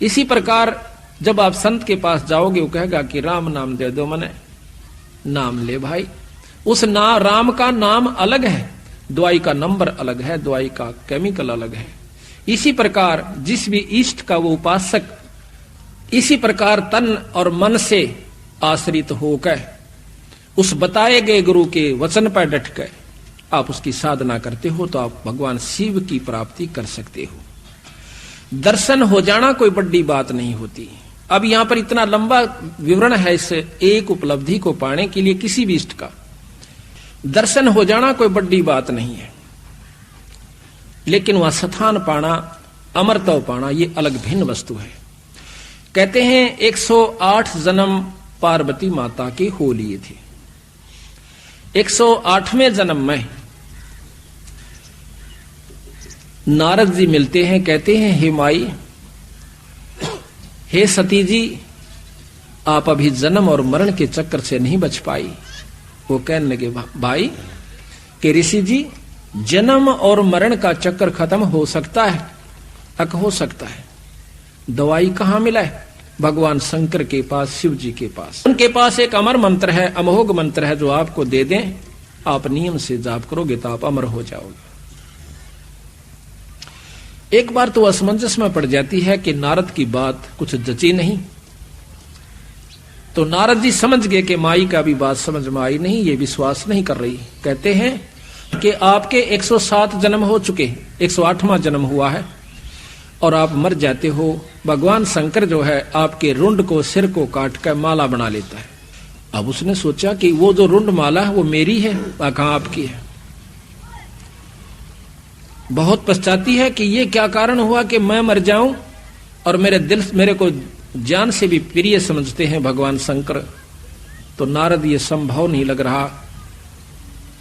इसी प्रकार जब आप संत के पास जाओगे, वो कहेगा कि राम नाम दे दो, मने नाम ले भाई। उस राम का नाम अलग है, दवाई का नंबर अलग है, दवाई का केमिकल अलग है। इसी प्रकार जिस भी इष्ट का वो उपासक, इसी प्रकार तन और मन से आश्रित होकर उस बताए गए गुरु के वचन पर डट कर आप उसकी साधना करते हो तो आप भगवान शिव की प्राप्ति कर सकते हो। दर्शन हो जाना कोई बड़ी बात नहीं होती। अब यहां पर इतना लंबा विवरण है इस एक उपलब्धि को पाने के लिए किसी भी इष्ट का। दर्शन हो जाना कोई बड़ी बात नहीं है, लेकिन वह स्थान पाना, अमरत्व पाना, ये अलग भिन्न वस्तु है। कहते हैं 108 जन्म पार्वती माता के हो लिए थे। 108वें जन्म में नारद जी मिलते हैं, कहते हैं हे माई, हे सती जी, आप अभी जन्म और मरण के चक्कर से नहीं बच पाई। वो कहने लगे भाई कि ऋषि जी, जन्म और मरण का चक्कर खत्म हो सकता है? अक हो सकता है। दवाई कहां मिला है? भगवान शंकर के पास, शिव जी के पास। उनके पास एक अमर मंत्र है, अमोघ मंत्र है, जो आपको दे दें, आप नियम से जाप करोगे तो आप अमर हो जाओगे। एक बार तो असमंजस में पड़ जाती है कि नारद की बात कुछ जची नहीं, तो नारद जी समझ गए कि माई का भी बात समझ में आई नहीं, ये विश्वास नहीं कर रही। कहते हैं कि आपके 107 जन्म हो चुके, 108वां जन्म हुआ है और आप मर जाते हो। भगवान शंकर जो है आपके रुंड को, सिर को काट कर माला बना लेता है। अब उसने सोचा कि वो जो रुंड माला है वो मेरी है, कहां आपकी है। बहुत पछताती है कि ये क्या कारण हुआ कि मैं मर जाऊं और मेरे को जान से भी प्रिय समझते हैं भगवान शंकर। तो नारद ये संभव नहीं लग रहा।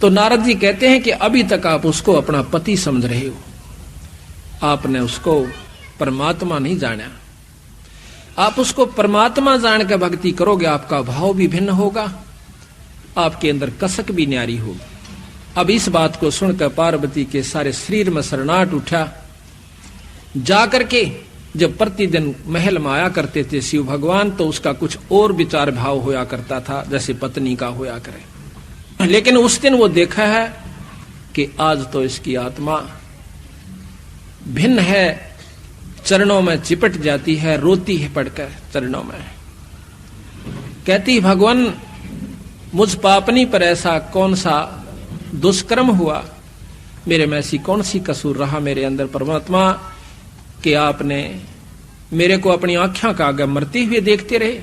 तो नारद जी कहते हैं कि अभी तक आप उसको अपना पति समझ रहे हो, आपने उसको परमात्मा नहीं जाना। आप उसको परमात्मा जान के भक्ति करोगे, आपका भाव भी भिन्न होगा, आपके अंदर कसक भी न्यारी होगी। अब इस बात को सुनकर पार्वती के सारे शरीर में सरनाट उठा। जाकर के जब प्रतिदिन महल में आया करते थे शिव भगवान, तो उसका कुछ और विचार भाव होया करता था, जैसे पत्नी का होया करे। लेकिन उस दिन वो देखा है कि आज तो इसकी आत्मा भिन्न है, चरणों में चिपट जाती है, रोती है पड़कर चरणों में, कहती भगवान मुझ पापनी पर ऐसा कौन सा दुष्कर्म हुआ, मेरे में ऐसी कौन सी कसूर रहा मेरे अंदर परमात्मा कि आपने मेरे को अपनी आंखों का आगे मरते हुए देखते रहे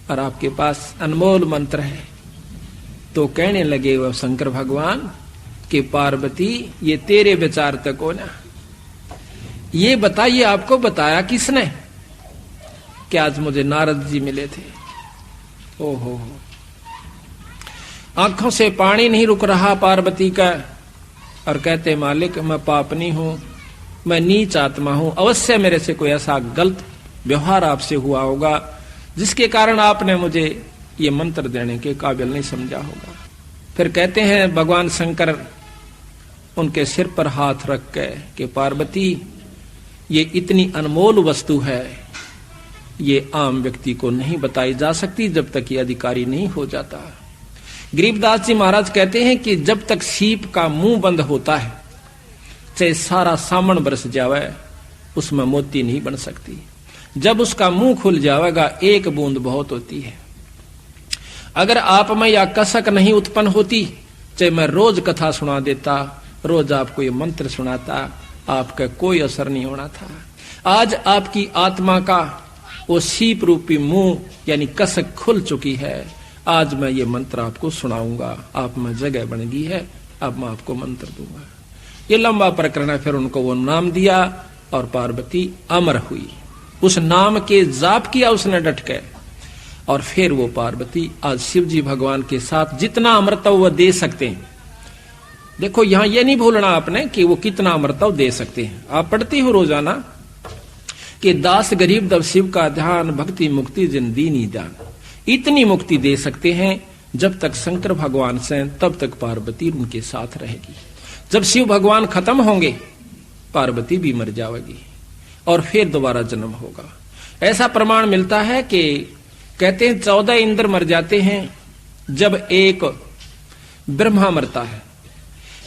और आपके पास अनमोल मंत्र है। तो कहने लगे वह शंकर भगवान कि पार्वती, ये तेरे विचार तक हो ना, ये बताइए आपको बताया किसने कि आज मुझे नारद जी मिले थे। ओहो, आंखों से पानी नहीं रुक रहा पार्वती का और कहते मालिक मैं पापनी हूं, मैं नीच आत्मा हूं, अवश्य मेरे से कोई ऐसा गलत व्यवहार आपसे हुआ होगा जिसके कारण आपने मुझे ये मंत्र देने के काबिल नहीं समझा होगा। फिर कहते हैं भगवान शंकर उनके सिर पर हाथ रख के कि पार्वती, ये इतनी अनमोल वस्तु है, ये आम व्यक्ति को नहीं बताई जा सकती जब तक ये अधिकारी नहीं हो जाता। गरीबदास जी महाराज कहते हैं कि जब तक सीप का मुंह बंद होता है, चाहे सारा सामन बरस जावे, उसमें मोती नहीं बन सकती। जब उसका मुंह खुल जाएगा, एक बूंद बहुत होती है। अगर आप में या कसक नहीं उत्पन्न होती, चाहे मैं रोज कथा सुना देता, रोज आपको ये मंत्र सुनाता, आपका कोई असर नहीं होना था। आज आपकी आत्मा का वो सीप रूपी मुंह यानी कसक खुल चुकी है। आज मैं ये मंत्र आपको सुनाऊंगा, आप में जगह बन गई है, अब मैं आपको मंत्र दूंगा। ये लंबा प्रकरण है। फिर उनको वो नाम दिया और पार्वती अमर हुई। उस नाम के जाप किया उसने डट के, और फिर वो पार्वती आज शिव जी भगवान के साथ जितना अमृतव वो दे सकते हैं। देखो यहां ये नहीं भूलना आपने कि वो कितना अमृतव दे सकते हैं। आप पढ़ती हो रोजाना कि दास गरीब दब शिव का ध्यान, भक्ति मुक्ति जिन दीनी दान। इतनी मुक्ति दे सकते हैं जब तक शंकर भगवान से, तब तक पार्वती उनके साथ रहेगी। जब शिव भगवान खत्म होंगे, पार्वती भी मर जाएगी और फिर दोबारा जन्म होगा। ऐसा प्रमाण मिलता है कि कहते हैं 14 इंद्र मर जाते हैं जब एक ब्रह्मा मरता है।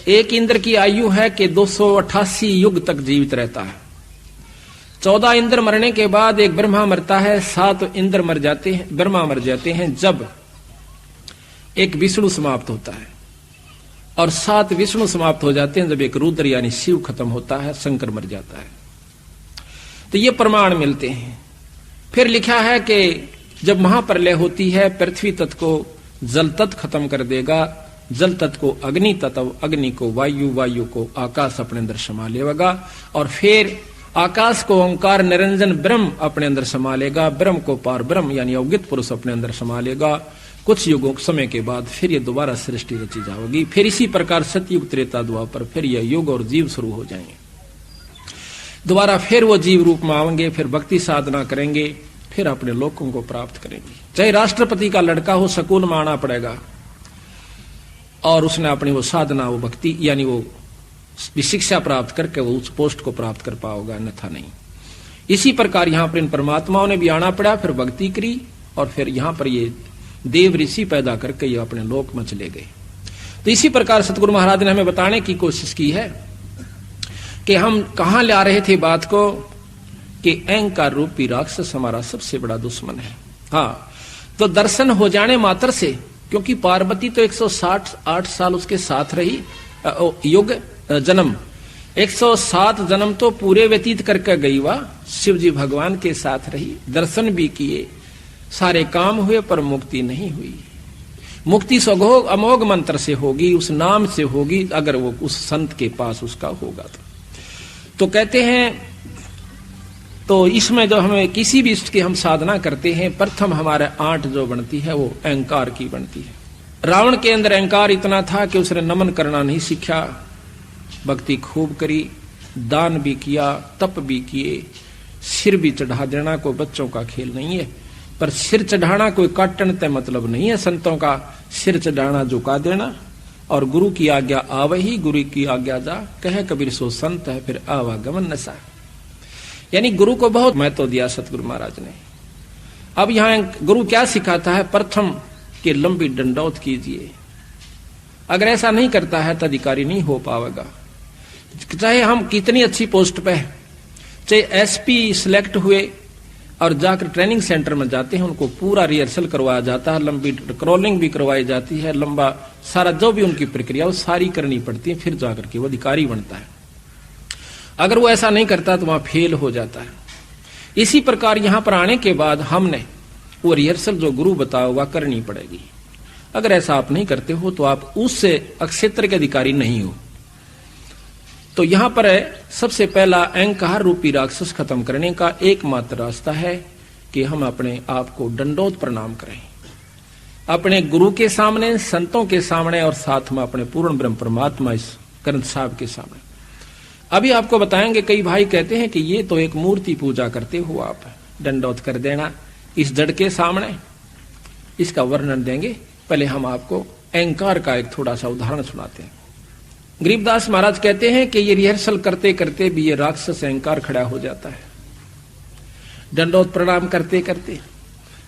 एक इंद्र की आयु है कि 288 युग तक जीवित रहता है। 14 इंद्र मरने के बाद एक ब्रह्मा मरता है, 7 इंद्र मर जाते हैं, ब्रह्मा मर जाते हैं जब एक विष्णु समाप्त होता है, और 7 विष्णु समाप्त हो जाते हैं जब एक रुद्र यानी शिव खत्म होता है, शंकर मर जाता है। तो ये प्रमाण मिलते हैं। फिर लिखा है कि जब महाप्रलय होती है, पृथ्वी तत्व को जल तत्व खत्म कर देगा, जल तत्व को अग्नि तत्व, अग्नि को वायु, वायु को आकाश अपने अंदर समा लेगा, और फिर आकाश को ओंकार निरंजन ब्रह्म अपने अंदर समा लेगा, ब्रह्म को पार ब्रह्म यानी अवगित पुरुष अपने अंदर समा लेगा। कुछ युगों समय के बाद फिर ये दोबारा सृष्टि रची जाएगी। फिर इसी प्रकार सतयुग त्रेता द्वापर फिर यह युग और जीव शुरू हो जाएंगे। दोबारा फिर वो जीव रूप में आएंगे, फिर भक्ति साधना करेंगे, फिर अपने लोकों को प्राप्त करेंगे। चाहे राष्ट्रपति का लड़का हो, सकून में आना पड़ेगा और उसने अपनी वो साधना, वो भक्ति यानी वो शिक्षा प्राप्त करके वो उस पोस्ट को प्राप्त कर पाओगा, अन्यथा नहीं। इसी प्रकार यहां पर इन परमात्माओं ने भी आना पड़ा, फिर भक्ति करी और फिर यहां पर ये देव ऋषि पैदा करके ये अपने लोक में चले गए। तो इसी प्रकार सतगुरु महाराज ने हमें बताने की कोशिश की है कि हम कहां ला रहे थे बात को, कि अहंकार रूपी राक्षस हमारा सबसे बड़ा दुश्मन है। हाँ, तो दर्शन हो जाने मात्र से, क्योंकि पार्वती तो 168 साल उसके साथ रही, युग जन्म 107 जन्म तो पूरे व्यतीत करके गई, वह शिव जी भगवान के साथ रही, दर्शन भी किए, सारे काम हुए, पर मुक्ति नहीं हुई। मुक्ति सघोग अमोघ मंत्र से होगी, उस नाम से होगी, अगर वो उस संत के पास उसका होगा तो कहते हैं, तो इसमें जो हमें किसी भी इष्ट की हम साधना करते हैं, प्रथम हमारे 8 जो बनती है वो अहंकार की बनती है। रावण के अंदर अहंकार इतना था कि उसने नमन करना नहीं सीखा, भक्ति खूब करी, दान भी किया, तप भी किए, सिर भी चढ़ा देना कोई बच्चों का खेल नहीं है, पर सिर चढ़ाना कोई काटने तय मतलब नहीं है। संतों का सिर चढ़ाना झुका देना, और गुरु की आज्ञा आवही, गुरु की आज्ञा जा, कहे कबीर सो संत है, फिर आवागमन नशा। यानी गुरु को बहुत महत्व दिया सतगुरु महाराज ने। अब यहां गुरु क्या सिखाता है, प्रथम के लंबी दंडौत कीजिए। अगर ऐसा नहीं करता है तो अधिकारी नहीं हो पाएगा। चाहे हम कितनी अच्छी पोस्ट पे हैं, चाहे एसपी सिलेक्ट हुए और जाकर ट्रेनिंग सेंटर में जाते हैं, उनको पूरा रिहर्सल करवाया जाता है, लंबी क्रॉलिंग भी करवाई जाती है, लंबा सारा जो भी उनकी प्रक्रिया वो सारी करनी पड़ती है, फिर जाकर के वो अधिकारी बनता है। अगर वो ऐसा नहीं करता तो वहां फेल हो जाता है। इसी प्रकार यहां पर आने के बाद हमने वो रिहर्सल जो गुरु बताया हुआ करनी पड़ेगी। अगर ऐसा आप नहीं करते हो तो आप उससे क्षेत्र के अधिकारी नहीं हो। तो यहां पर सबसे पहला अहंकार रूपी राक्षस खत्म करने का एकमात्र रास्ता है कि हम अपने आप को दंडोत प्रणाम करें, अपने गुरु के सामने, संतों के सामने, और साथ में अपने पूर्ण ब्रह्म परमात्मा इस ग्रंथ साहब के सामने। अभी आपको बताएंगे, कई भाई कहते हैं कि ये तो एक मूर्ति पूजा करते हो आप, दंडोत कर देना इस जड़ के सामने। इसका वर्णन देंगे, पहले हम आपको अहंकार का एक थोड़ा सा उदाहरण सुनाते हैं। गरीबदास महाराज कहते हैं कि ये रिहर्सल करते करते भी ये राक्षस अहंकार खड़ा हो जाता है। दंडोत प्रणाम करते करते,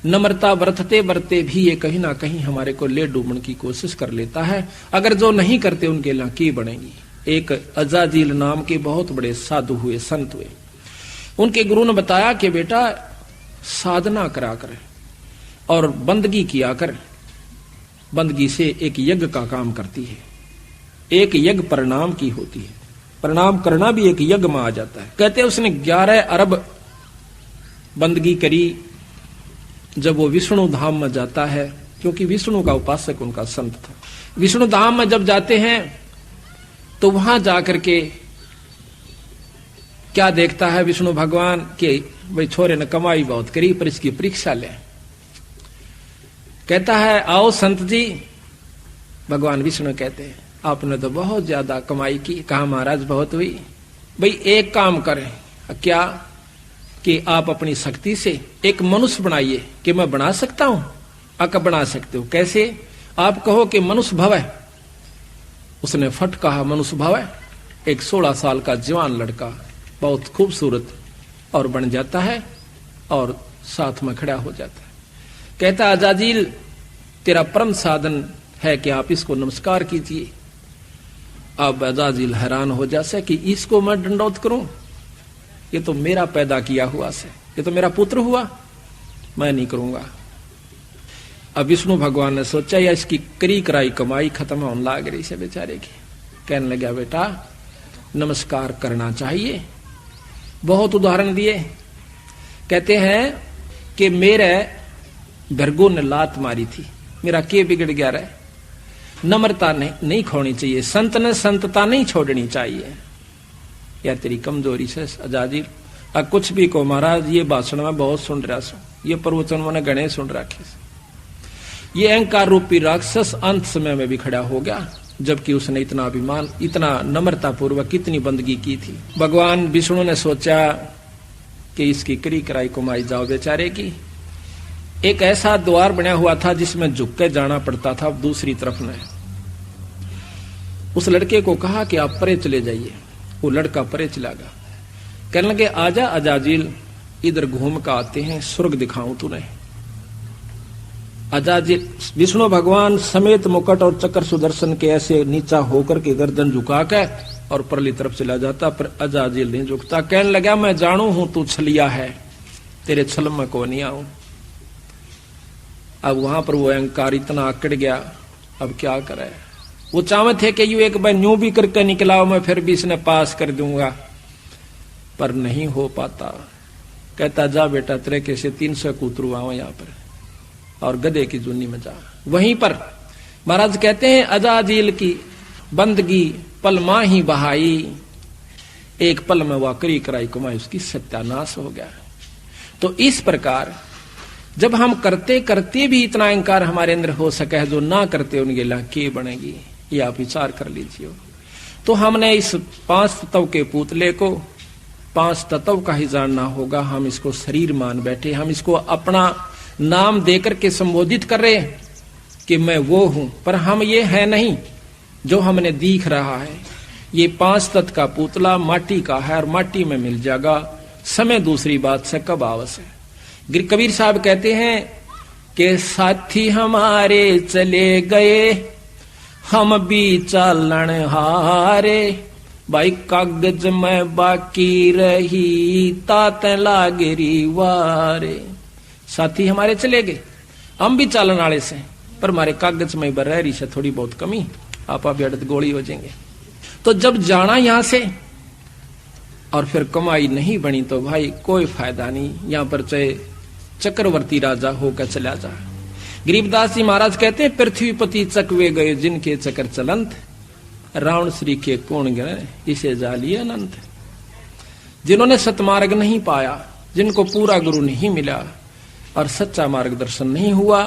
नम्रता बरतते बरते भी ये कहीं ना कहीं हमारे को ले डूबने की कोशिश कर लेता है। अगर जो नहीं करते उनके लिए की बनेगी। एक अजाजील नाम के बहुत बड़े साधु हुए, संत हुए। उनके गुरु ने बताया कि बेटा साधना करा कर और बंदगी किया कर। बंदगी से एक यज्ञ का काम करती है, एक यज्ञ प्रणाम की होती है, प्रणाम करना भी एक यज्ञ में आ जाता है। कहते उसने 11 अरब बंदगी करी जब वो विष्णु धाम में जाता है, क्योंकि विष्णु का उपासक उनका संत था। विष्णु धाम में जब जाते हैं तो वहां जाकर के क्या देखता है विष्णु भगवान के, भाई छोरे ने कमाई बहुत करी पर इसकी परीक्षा ले। कहता है आओ संत जी। भगवान विष्णु कहते हैं आपने तो बहुत ज्यादा कमाई की। कहा महाराज बहुत हुई। भाई एक काम करें, क्या कि आप अपनी शक्ति से एक मनुष्य बनाइए। कि मैं बना सकता हूं? अक बना सकते हो। कैसे? आप कहो कि मनुष्य भव है। उसने फट कहा मनुष्य भव है। एक 16 साल का जवान लड़का बहुत खूबसूरत और बन जाता है और साथ में खड़ा हो जाता है। कहता अजाजील तेरा परम साधन है कि आप इसको नमस्कार कीजिए। अब अजाजील हैरान हो जासे कि इसको मैं दंडौत करूं, ये तो मेरा पैदा किया हुआ से, ये तो मेरा पुत्र हुआ, मैं नहीं करूंगा। अब विष्णु भगवान ने सोचा या इसकी करी कराई कमाई खत्म होने लग रही से बेचारे की। कहने लगा बेटा नमस्कार करना चाहिए। बहुत उदाहरण दिए। कहते हैं कि मेरे भरगो ने लात मारी थी, मेरा के बिगड़ गया रहे। नम्रता नहीं खोनी चाहिए, संत ने संतता नहीं छोड़नी चाहिए। या तेरी कमजोरी से अजाजील अब कुछ भी को महाराज ये भाषण में बहुत सुन रहा सो, ये प्रवचन मैंने गणे सुन रखे। ये अहंकार रूपी राक्षस अंत समय में भी खड़ा हो गया जबकि उसने इतना अभिमान, इतना नम्रता पूर्वक कितनी बंदगी की थी। भगवान विष्णु ने सोचा कि इसकी करी कराई कमाई जाओ बेचारे की। एक ऐसा द्वार बना हुआ था जिसमें झुक के जाना पड़ता था दूसरी तरफ में। उस लड़के को कहा कि आप परे चले जाइए। वो लड़का परे चला गया। कहने लगे आजा अजाजिल, इधर घूम कर आते हैं, स्वर्ग दिखाऊं तूने। अजाजिल विष्णु भगवान समेत मुकुट और चक्र सुदर्शन के ऐसे नीचा होकर के गर्दन झुका के और परली तरफ चला जाता, पर अजाजिल नहीं झुकता। कहने लगा मैं जानू हूं तू छलिया है, तेरे छल में को नहीं आऊं। अब वहां पर वो अहंकार इतना आकड़ गया, अब क्या करे। वो चाहते थे कि यू एक बार न्यू भी करके निकलाओ, मैं फिर भी इसने पास कर दूंगा, पर नहीं हो पाता। कहता जा बेटा तेरे कैसे 300 कूतरू आओ यहाँ पर और गधे की जुन्नी में जा। वहीं पर महाराज कहते हैं अजाजिल की बंदगी पल मां ही बहाई, एक पल में वह करी कराई कमाई उसकी सत्यानाश हो गया। तो इस प्रकार जब हम करते करते भी इतना अहंकार हमारे अंदर हो सके है, जो ना करते उनके ला के बनेगी, ये आप विचार कर लीजिए। तो हमने इस 5 तत्व के पुतले को 5 तत्व का ही जानना होगा। हम इसको शरीर मान बैठे, हम इसको अपना नाम देकर के संबोधित कर रहे हैं कि मैं वो हूं, पर हम ये है नहीं जो हमने दिख रहा है। ये 5 तत्व का पुतला माटी का है और माटी में मिल जाएगा। समय दूसरी बात से कब आवश्यक है। कबीर साहब कहते हैं कि साथी हमारे चले गए, हम भी चालन हारे, भाई कागज में बाकी रही तात लागरी वारे। साथी हमारे चले गए, हम भी चालन वाले से, पर हमारे कागज में बरहरी से थोड़ी बहुत कमी, आप अभी अड़त गोली हो जाएंगे। तो जब जाना यहां से और फिर कमाई नहीं बनी तो भाई कोई फायदा नहीं, यहां पर चाहे चक्रवर्ती राजा होकर चला जा। गरीबदास जी महाराज कहते हैं पृथ्वीपति चकवे गए जिनके चक्र चलंत, रावण श्री के कोण गए इसे जालिए अनंत। जिन्होंने सतमार्ग नहीं पाया, जिनको पूरा गुरु नहीं मिला और सच्चा मार्गदर्शन नहीं हुआ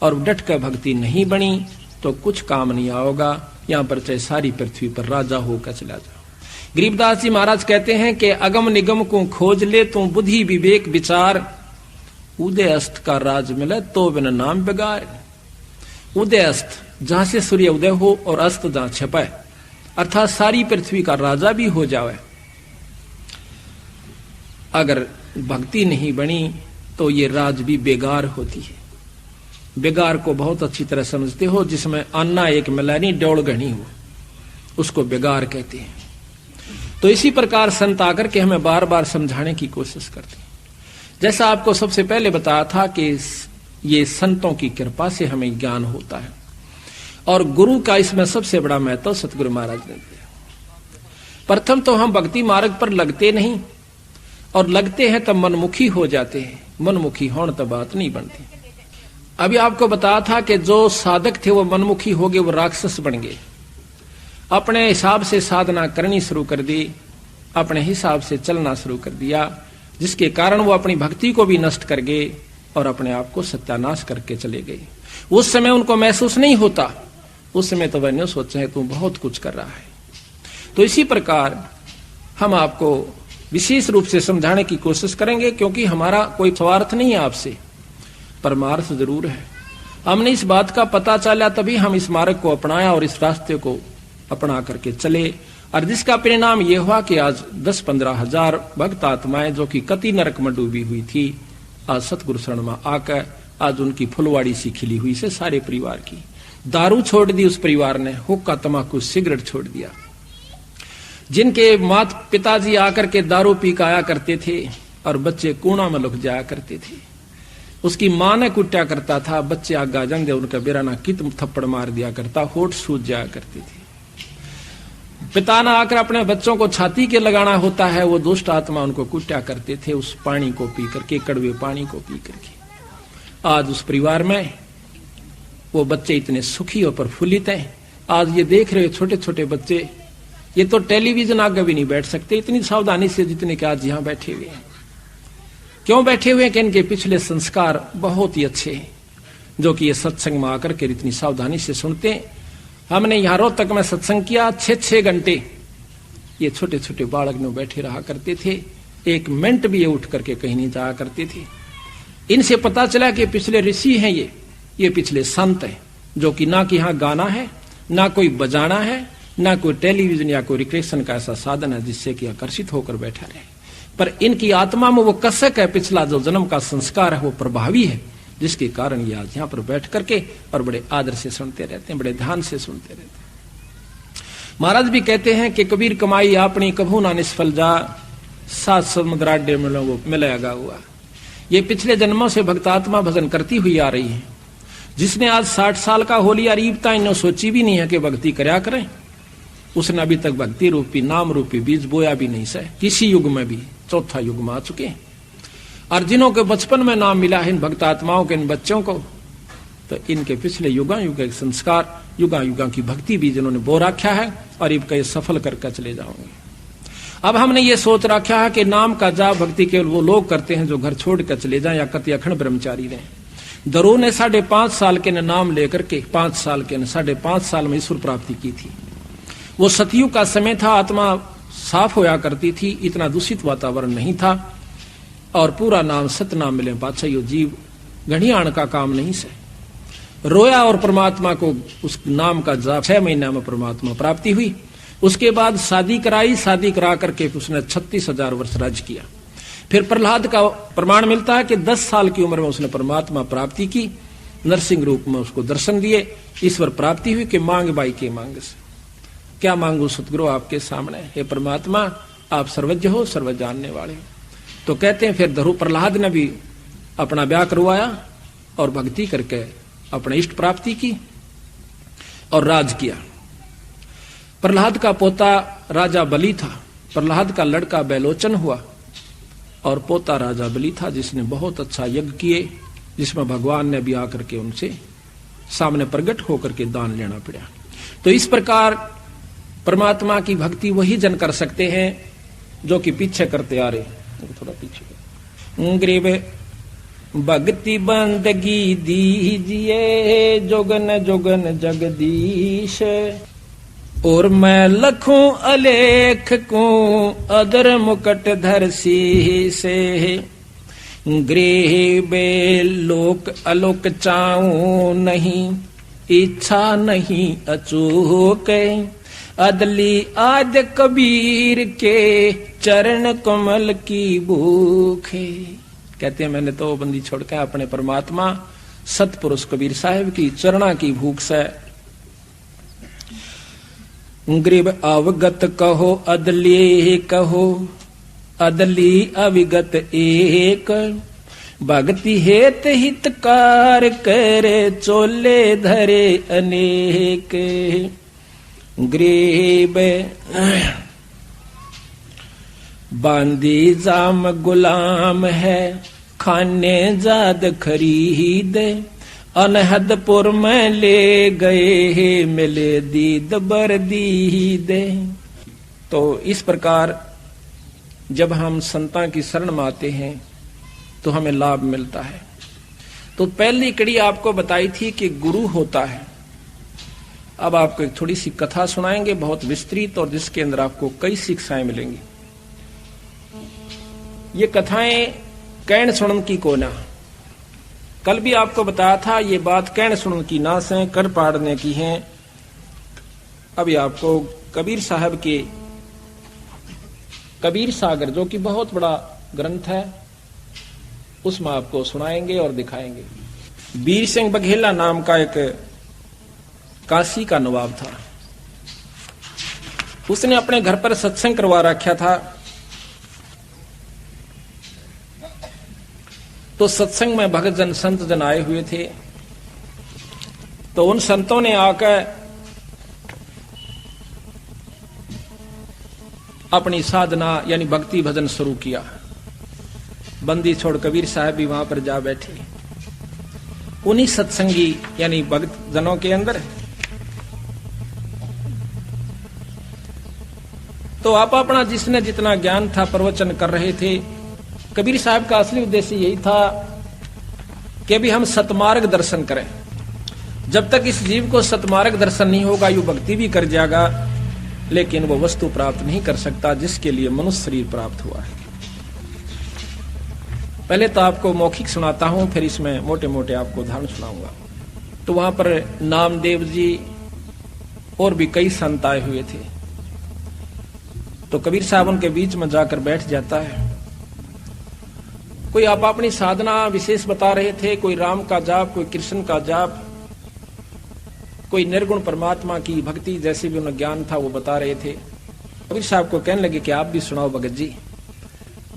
और डट कर भक्ति नहीं बनी, तो कुछ काम नहीं आओगा। यहां पर चाहे सारी पृथ्वी पर राजा होकर चला जा। गरीबदास जी महाराज कहते हैं कि अगम निगम को खोज ले तू बुद्धि विवेक विचार, उदय अस्त का राज मिले तो बिन नाम बेगार। उदय अस्त जहां से सूर्य उदय हो और अस्त जहां छपाए, अर्थात सारी पृथ्वी का राजा भी हो जावे, अगर भक्ति नहीं बनी तो ये राज भी बेगार होती है। बेगार को बहुत अच्छी तरह समझते हो, जिसमें अन्ना एक मिला नहीं डोल घनी हो, उसको बेगार कहते हैं। तो इसी प्रकार संत आकर के हमें बार बार समझाने की कोशिश करते हैं। जैसा आपको सबसे पहले बताया था कि ये संतों की कृपा से हमें ज्ञान होता है और गुरु का इसमें सबसे बड़ा महत्व सतगुरु महाराज ने दिया। प्रथम तो हम भक्ति मार्ग पर लगते नहीं, और लगते हैं तब मनमुखी हो जाते हैं। मनमुखी होने तब बात नहीं बनती। अभी आपको बताया था कि जो साधक थे वो मनमुखी हो गए, वो राक्षस बन गए। अपने हिसाब से साधना करनी शुरू कर दी, अपने हिसाब से चलना शुरू कर दिया, जिसके कारण वो अपनी भक्ति को भी नष्ट कर गए और अपने आप को सत्यानाश करके चले गए। उस समय उनको महसूस नहीं होता, उस समय तो वह सोचे तू बहुत कुछ कर रहा है। तो इसी प्रकार हम आपको विशेष रूप से समझाने की कोशिश करेंगे, क्योंकि हमारा कोई स्वार्थ नहीं है आपसे, परमार्थ जरूर है। हमने इस बात का पता चला तभी हम इस मार्ग को अपनाया और इस रास्ते को अपना करके चले, और जिसका परिणाम यह हुआ कि आज 10-15 हजार भक्त आत्माएं जो कि कति नरक में डूबी हुई थी, आज सतगुरु शरण में आकर आज उनकी फुलवाड़ी सी खिली हुई से सारे परिवार की। दारू छोड़ दी उस परिवार ने, हुक्का तमाकू सिगरेट छोड़ दिया। जिनके माता पिताजी आकर के दारू पी के आया करते थे और बच्चे कूड़ा में लुक जाया करते थे, उसकी मां ने कुट्या करता था, बच्चे आगा जंग दे उनका बेराना कित थप्पड़ मार दिया करता, होठ सूज जाया करते थे। पिता ने आकर अपने बच्चों को छाती के लगाना होता है, वो दुष्ट आत्मा उनको कुट्या करते थे उस पानी को पी करके, कड़वे पानी को पी करके। आज उस परिवार में वो बच्चे इतने सुखी और प्रफुल्लित हैं। आज ये देख रहे छोटे छोटे बच्चे, ये तो टेलीविजन आगे भी नहीं बैठ सकते इतनी सावधानी से जितने के आज यहां बैठे हुए हैं। क्यों बैठे हुए हैं कि इनके पिछले संस्कार बहुत ही अच्छे हैं, जो कि ये सत्संग में आकर के इतनी सावधानी से सुनते हैं हमने यहां रोहतक में सत्संग किया 6-6 घंटे। ये छोटे छोटे बालक में बैठे रहा करते थे, 1 मिनट भी ये उठ करके कहीं नहीं जाया करते थे। इनसे पता चला कि पिछले ऋषि हैं, ये पिछले संत हैं, जो कि ना कि यहां गाना है, ना कोई बजाना है, ना कोई टेलीविजन या कोई रिक्रिएशन का ऐसा साधन है जिससे कि आकर्षित होकर बैठा रहे। पर इनकी आत्मा में वो कसक है, पिछला जो जन्म का संस्कार है वो प्रभावी है, जिसके कारण ये आज यहाँ पर बैठ करके और बड़े आदर से सुनते रहते हैं, बड़े ध्यान से सुनते रहते हैं। महाराज भी कहते हैं कि कबीर कमाई अपनी कभू ना निष्फल जा, 7 समुद्राड्य मिलेगा हुआ। ये पिछले जन्मों से भक्तात्मा भजन करती हुई आ रही है। जिसने आज 60 साल का हो लिया रीबता, इन्हों सोची भी नहीं है कि भक्ति करया करें, उसने अभी तक भक्ति रूपी नाम रूपी बीज बोया भी नहीं सै, किसी युग में भी, चौथा युग में आ चुके हैं। और जिन्हों के बचपन में नाम मिला है इन भक्तात्माओं के, इन बच्चों को, तो इनके पिछले युगा युग के संस्कार, युगा युगा की भक्ति भी जिन्होंने बो रखा है और इनका ये सफल करके चले जाओगे। अब हमने ये सोच रखा है कि नाम का जाप भक्ति केवल वो लोग करते हैं जो घर छोड़ कर चले जाएं या कति अखंड ब्रह्मचारी रहे। दरो ने 5.5 साल के नाम लेकर के 5 साल के 5.5 साल में ईश्वर प्राप्ति की थी। वो सतयुग का समय था, आत्मा साफ होया करती थी, इतना दूषित वातावरण नहीं था, और पूरा नाम सतनाम मिले पाछा यो जीव घड़ी आण का काम नहीं से रोया, और परमात्मा को उस नाम का जाप 6 महीने में परमात्मा प्राप्ति हुई। उसके बाद शादी कराई, शादी करा करके उसने 36,000 वर्ष राज्य किया। फिर प्रहलाद का प्रमाण मिलता है कि 10 साल की उम्र में उसने परमात्मा प्राप्ति की, नरसिंह रूप में उसको दर्शन दिए, ईश्वर प्राप्ति हुई कि मांग बाई के मांग से। क्या मांगू सतगुरु आपके सामने, हे परमात्मा आप सर्वज्ञ हो, सर्व जानने वाले हो। तो कहते हैं फिर धरु प्रहलाद ने भी अपना ब्याह करवाया और भक्ति करके अपने इष्ट प्राप्ति की और राज किया। प्रहलाद का पोता राजा बलि था, प्रहलाद का लड़का बैलोचन हुआ और पोता राजा बलि था, जिसने बहुत अच्छा यज्ञ किए, जिसमें भगवान ने भी आकर के उनसे सामने प्रकट होकर के दान लेना पड़ा। तो इस प्रकार परमात्मा की भक्ति वही जन कर सकते हैं जो कि पीछे करते आ रहे। थोड़ा पीछे गरीब भक्ति बंदगी दीजिए जोगन जोगन जगदीश, और मैं लखूं अलेख को अदर मुकट धर से, गृह बे लोक अलोक चाऊं नहीं, इच्छा नहीं अचूक, अदली आद कबीर के चरण कमल की भूख। कहते हैं मैंने तो बंदी छोड़ के अपने परमात्मा सतपुरुष कबीर साहब की चरणा की भूख से। गरीब अवगत कहो अदली कहो, अदली अविगत एक, भक्ति हेत हितकार करे चोले धरे अनेक। गरीब बांदी जाम गुलाम है, खाने जाद खरीद, अनहदपुर में ले गए मिले दीद बर दीद। तो इस प्रकार जब हम संतां की शरण में आते हैं तो हमें लाभ मिलता है। तो पहली कड़ी आपको बताई थी कि गुरु होता है। अब आपको एक थोड़ी सी कथा सुनाएंगे, बहुत विस्तृत, और जिसके अंदर आपको कई शिक्षाएं मिलेंगी। ये कथाएं कहन सुनन की को ना, कल भी आपको बताया था ये बात कहन सुनन की ना से कर पाड़ने की है। अभी आपको कबीर साहब के कबीर सागर, जो कि बहुत बड़ा ग्रंथ है, उसमें आपको सुनाएंगे और दिखाएंगे। वीर सिंह बघेला नाम का एक काशी का नवाब था। उसने अपने घर पर सत्संग करवा रखा था। तो सत्संग में भगत जन संत जन आए हुए थे। तो उन संतों ने आकर अपनी साधना यानी भक्ति भजन शुरू किया। बंदी छोड़ कबीर साहब भी वहां पर जा बैठे। उन्हीं सत्संगी यानी भक्त जनों के अंदर तो आप अपना जिसने जितना ज्ञान था प्रवचन कर रहे थे। कबीर साहब का असली उद्देश्य यही था कि भी हम सतमार्ग दर्शन करें। जब तक इस जीव को सतमार्ग दर्शन नहीं होगा, यू भक्ति भी कर जाएगा, लेकिन वो वस्तु प्राप्त नहीं कर सकता जिसके लिए मनुष्य शरीर प्राप्त हुआ है। पहले तो आपको मौखिक सुनाता हूं, फिर इसमें मोटे मोटे आपको उदाहरण सुनाऊंगा। तो वहां पर नामदेव जी और भी कई संत आए हुए थे। तो कबीर साहब उनके बीच में जाकर बैठ जाता है। कोई आप अपनी साधना विशेष बता रहे थे, कोई राम का जाप, कोई कृष्ण का जाप, कोई निर्गुण परमात्मा की भक्ति जैसे भी उन्हें ज्ञान था वो बता रहे थे। कबीर साहब को कहने लगे कि आप भी सुनाओ भगत जी।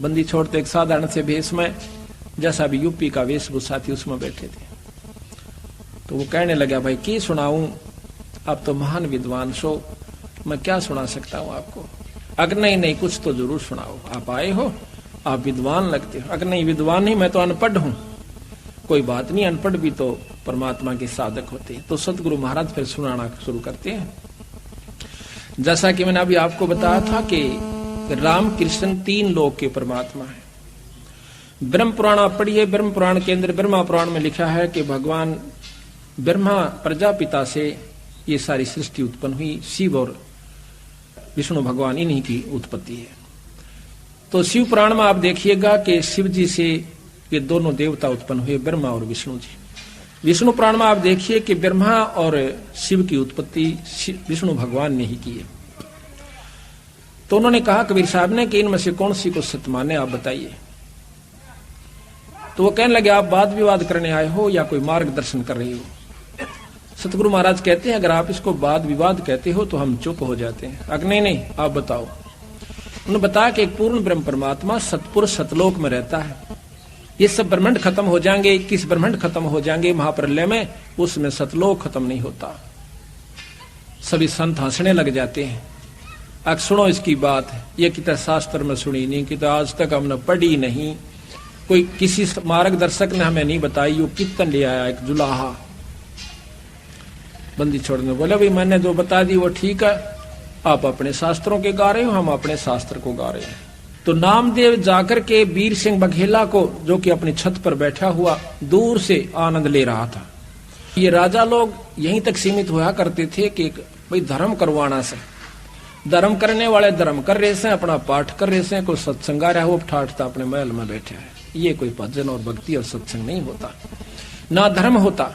बंदी छोड़ते एक साधारण से भेष में, जैसा भी यूपी का वेशभूषा थी उसमें बैठे थे। तो वो कहने लगा, भाई की सुनाऊं, आप तो महान विद्वान सो, मैं क्या सुना सकता हूं आपको। अगर नहीं कुछ तो जरूर सुनाओ, आप आए हो, आप विद्वान लगते हो। अगर नहीं विद्वान नहीं, मैं तो अनपढ़ हूं। कोई बात नहीं, अनपढ़ भी तो परमात्मा के साधक होते हैं। तो सतगुरु महाराज फिर सुनाना शुरू करते हैं। जैसा कि मैंने अभी आपको बताया था कि राम कृष्ण तीन लोक के परमात्मा है। ब्रह्म पुराण आप पढ़िए, ब्रह्म पुराण के अंदर ब्रह्मा पुराण में लिखा है कि भगवान ब्रह्मा प्रजापिता से ये सारी सृष्टि उत्पन्न हुई। शिव और विष्णु भगवान इन्हीं की उत्पत्ति है। तो शिव पुराण में आप देखिएगा कि शिव जी से ये दोनों देवता उत्पन्न हुए, ब्रह्मा और विष्णु जी। विष्णु पुराण में आप देखिए कि ब्रह्मा और शिव की उत्पत्ति विष्णु भगवान ने ही की है। तो उन्होंने कहा कबीर साहब ने कि इनमें से कौन सी को सत्य माने, आप बताइए। तो वो कहने लगे, आप वाद विवाद करने आए हो या कोई मार्गदर्शन कर रहे हो। सतगुरु महाराज कहते हैं, अगर आप इसको वाद विवाद कहते हो तो हम चुप हो जाते हैं। अगर नहीं आप बताओ। उन्होंने बताया कि एक पूर्ण ब्रह्म परमात्मा सतपुरुष सतलोक में रहता है। ये सब ब्रह्मांड खत्म हो जाएंगे, 21 ब्रह्मांड खत्म हो जाएंगे महाप्रलय में, उसमें सतलोक खत्म नहीं होता। सभी संत हंसने लग जाते हैं। अब सुनो इसकी बात, ये कितना शास्त्र में सुनी नहीं, कि तो आज तक हमने पढ़ी नहीं, कोई किसी मार्गदर्शक ने हमें नहीं बताई। यो कीर्तन ले आया एक जुलाहा। बंदी छोड़ने बोले, भाई मैंने जो बता दी वो ठीक है, आप अपने शास्त्रों के गा रहे हो, हम अपने शास्त्र को गा रहे हैं। तो नामदेव जाकर के वीर सिंह बघेला को, जो कि अपनी छत पर बैठा हुआ दूर से आनंद ले रहा था। ये राजा लोग यहीं तक सीमित हुआ करते थे कि भाई धर्म करवाना से, धर्म करने वाले धर्म कर रहे से, अपना पाठ कर रहे से, कोई सत्संग आ रहा है वो ठाठता अपने महल में बैठे है। ये कोई भजन और भक्ति और सत्संग नहीं होता, ना धर्म होता।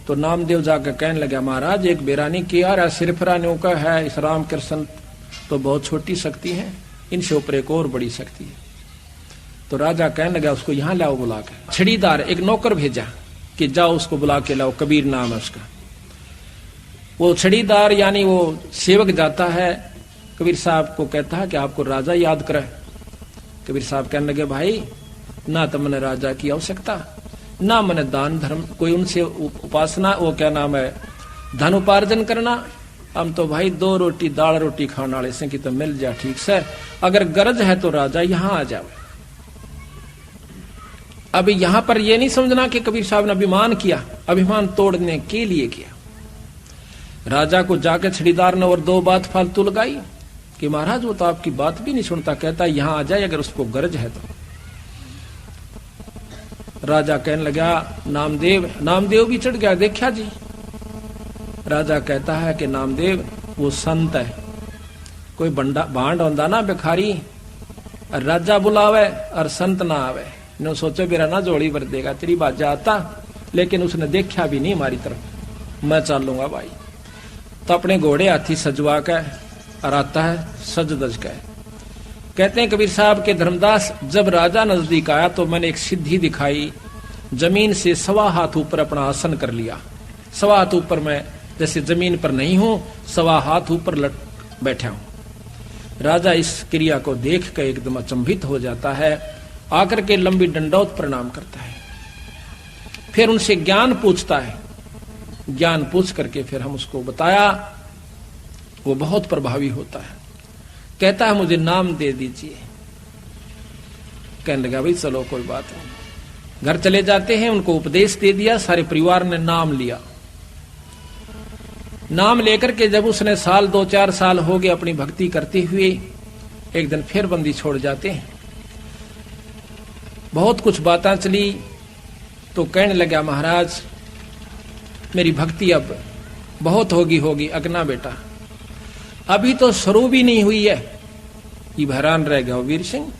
तो नामदेव जाकर कहने लगा, महाराज एक बेरानी किया रहा सिरफरानियों का है, इस राम कृष्ण तो बहुत छोटी शक्ति है, इनसे ऊपर एक और बड़ी शक्ति है। तो राजा कहने लगा, उसको यहां लाओ बुला के। छड़ीदार एक नौकर भेजा कि जाओ उसको बुला के लाओ, कबीर नाम है उसका। वो छड़ीदार यानी वो सेवक जाता है, कबीर साहब को कहता है कि आपको राजा याद करे। कबीर साहब कहने लगे, भाई ना तो मैंने राजा की आवश्यकता, ना मैंने दान धर्म कोई उनसे उपासना, वो क्या नाम है, धन उपार्जन करना। हम तो भाई 2 रोटी दाल रोटी खाने वाले से कि तो मिल जा ठीक से, अगर गरज है तो राजा यहां आ जाओ। अभी यहां पर यह नहीं समझना कि कबीर साहब ने अभिमान किया, अभिमान तोड़ने के लिए किया। राजा को जाकर छड़ीदार ने और 2 बात फालतू लगाई कि महाराज वो तो आपकी बात भी नहीं सुनता, कहता यहां आ जाए अगर उसको गरज है तो। राजा कहने लगा, नामदेव भी चढ़ गया, देखा जी। राजा कहता है कि नामदेव वो संत है, कोई भांड होंदा ना भिखारी, राजा बुलावे और संत ना आवे। ने सोचो मेरा ना जोड़ी भर देगा, तेरी बात जाता, लेकिन उसने देखा भी नहीं हमारी तरफ। मैं चलूंगा भाई। तो अपने घोड़े हाथी सजवा के और आता है सज दज के। कहते हैं कबीर साहब के धर्मदास, जब राजा नजदीक आया तो मैंने एक सिद्धि दिखाई, जमीन से 1.25 हाथ ऊपर अपना आसन कर लिया। 1.25 हाथ ऊपर मैं जैसे जमीन पर नहीं हूं, 1.25 हाथ ऊपर बैठा हूं। राजा इस क्रिया को देख कर एकदम अचंभित हो जाता है, आकर के लंबी दंडौत प्रणाम करता है। फिर उनसे ज्ञान पूछता है, ज्ञान पूछ करके फिर हम उसको बताया, वो बहुत प्रभावी होता है। कहता है मुझे नाम दे दीजिए। कहने लगा भाई चलो कोई बात नहीं। घर चले जाते हैं, उनको उपदेश दे दिया, सारे परिवार ने नाम लिया। नाम लेकर के जब उसने 2-4 साल हो गए अपनी भक्ति करते हुए, एक दिन फिर बंदी छोड़ जाते हैं। बहुत कुछ बातें चली तो कहने लगा, महाराज मेरी भक्ति अब बहुत होगी अगना बेटा, अभी तो शुरू भी नहीं हुई है। ये हैरान रह गया वीर सिंह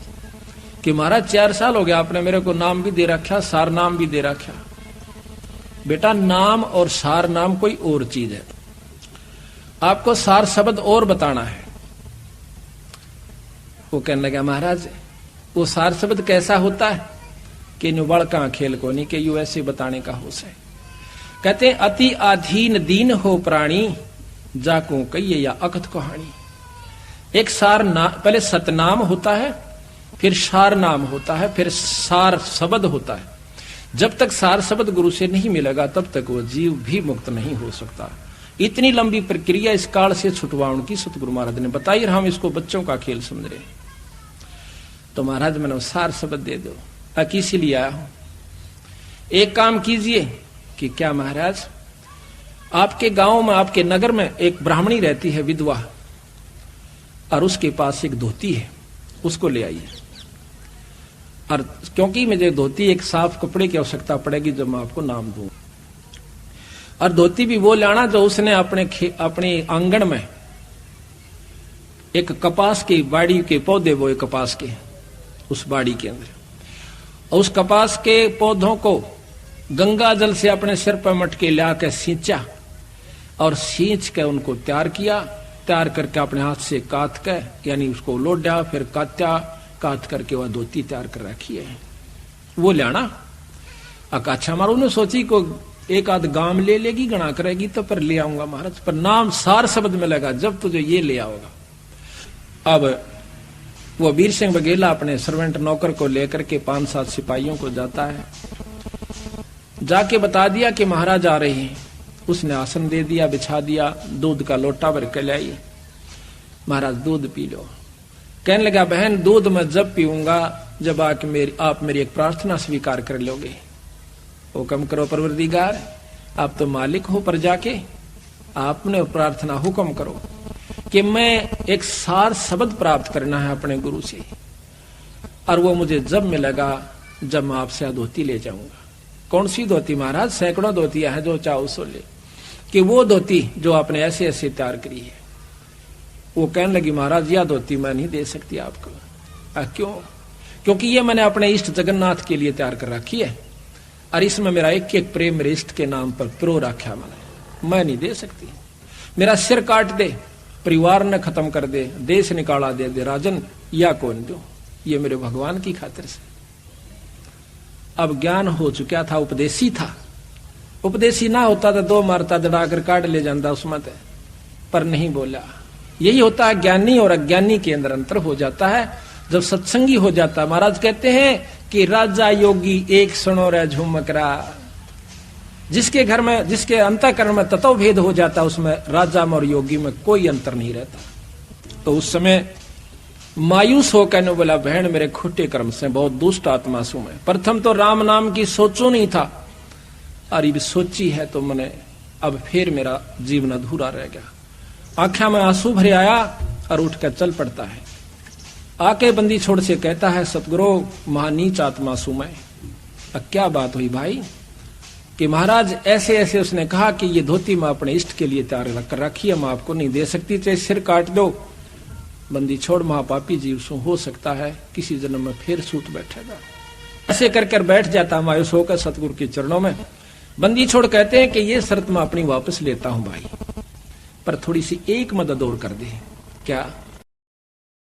कि महाराज 4 साल हो गया, आपने मेरे को नाम भी दे रखा, सार नाम भी दे रखा। बेटा नाम और सार नाम कोई और चीज है, आपको सार शब्द और बताना है। वो कहने लगा महाराज वो सार शब्द कैसा होता है कि नुबड़ का खेल को नहीं, कि यू ऐसे बताने का होश है। कहते अति अधीन दीन हो प्राणी, जाको कहिए या अकथ कहानी। एक सार नाम, पहले सतनाम होता है, फिर सार नाम होता है, फिर सार शब्द होता है। जब तक सार शब्द गुरु से नहीं मिलेगा तब तक वो जीव भी मुक्त नहीं हो सकता। इतनी लंबी प्रक्रिया इस काल से छुटवा उनकी सतगुरु महाराज ने बताई, और हम इसको बच्चों का खेल समझ रहे। तो महाराज मैंने सार शब्द दे दो, किसी लिए आया हूं। एक काम कीजिए कि क्या महाराज, आपके गांव में, आपके नगर में एक ब्राह्मणी रहती है विधवा, और उसके पास एक धोती है, उसको ले आइए। और क्योंकि मुझे धोती एक साफ कपड़े की आवश्यकता पड़ेगी जब मैं आपको नाम दूं, और धोती भी वो लाना जो उसने अपने आंगन में एक कपास की बाड़ी के पौधे, वो एक कपास के उस बाड़ी के अंदर, और उस कपास के पौधों को गंगा जल से अपने सिर पर मटके ला के सींचा, और सींच के उनको तैयार किया। तैयार करके अपने हाथ से काट के, यानी उसको लोडा, फिर काटा, काट करके वह धोती तैयार कर रखी है, वो लाना। अकाछा मारो ने सोची को एक आध गांव ले लेगी, गणा करेगी तो पर ले आऊंगा महाराज, पर नाम सार शब्द में लगा जब तुझे ये ले आओगा। अब वो वीर सिंह बघेला अपने सर्वेंट नौकर को लेकर के 5-7 सिपाहियों को जाता है, जाके बता दिया कि महाराज आ रहे हैं। उसने आसन दे दिया, बिछा दिया, दूध का लोटा भर के लाई, महाराज दूध पी लो। कहने लगा बहन दूध मैं जब पीऊंगा जब आप मेरी एक प्रार्थना स्वीकार कर लोगे। हुक्म करो परवरदिगार, आप तो मालिक हो प्रजा के, आपने प्रार्थना हुक्म करो कि मैं एक सार शब्द प्राप्त करना है अपने गुरु से, और वो मुझे जब मिलेगा जब मैं आपसे धोती ले जाऊंगा। कौन सी धोती महाराज? सैकड़ों धोतियां हैं, जो चाहो सो ले। कि वो धोती जो आपने ऐसे ऐसे तैयार करी है। वो कहने लगी महाराज यह धोती मैं नहीं दे सकती आपको। क्यों? क्योंकि ये मैंने अपने इष्ट जगन्नाथ के लिए तैयार कर रखी है, और इसमें मेरा एक एक प्रेम मेरे इष्ट के नाम पर प्रो रखा मैंने, मैं नहीं दे सकती। मेरा सिर काट दे, परिवार ने खत्म कर दे, देश निकाला दे राजन, या कौन दो, ये मेरे भगवान की खातिर से। अब ज्ञान हो चुका था, उपदेशी था। उपदेशी ना होता तो 2 मारता दड़ाकर काट ले जाता उसमें, पर नहीं बोला। यही होता है ज्ञानी और अज्ञानी के अंदर अंतर हो जाता है जब सत्संगी हो जाता है। महाराज कहते हैं कि राजा योगी एक सुनो रे झुमकरा। जिसके घर में, जिसके अंतःकरण में तत्व भेद हो जाता है, उसमें राजा में और योगी में कोई अंतर नहीं रहता। तो उस समय मायूस हो कहने बोला बहन मेरे खोटे कर्म से बहुत दुष्ट आत्मा सु मैं। प्रथम तो राम नाम की सोचो नहीं था, और ये सोची है तो मैंने अब फिर मेरा जीवन अधूरा रह गया। आंखों में आंसू भरे आया और उठकर चल पड़ता है। आके बंदी छोड़ से कहता है सतगुरु महानीच आत्मा सु मैं। अब क्या बात हुई भाई? कि महाराज ऐसे ऐसे उसने कहा कि ये धोती मैं अपने इष्ट के लिए तैयार कर रखी है, मैं आपको नहीं दे सकती, चाहे सिर काट दो। बंदी छोड़ महापापी जीव सु हो सकता है किसी जन्म में फिर सूत बैठेगा। ऐसे कर बैठ जाता मायूस होकर सतगुरु के चरणों में। बंदी छोड़ कहते हैं कि ये शर्त मैं अपनी वापस लेता हूं भाई, पर थोड़ी सी एक मदद और कर दे। क्या?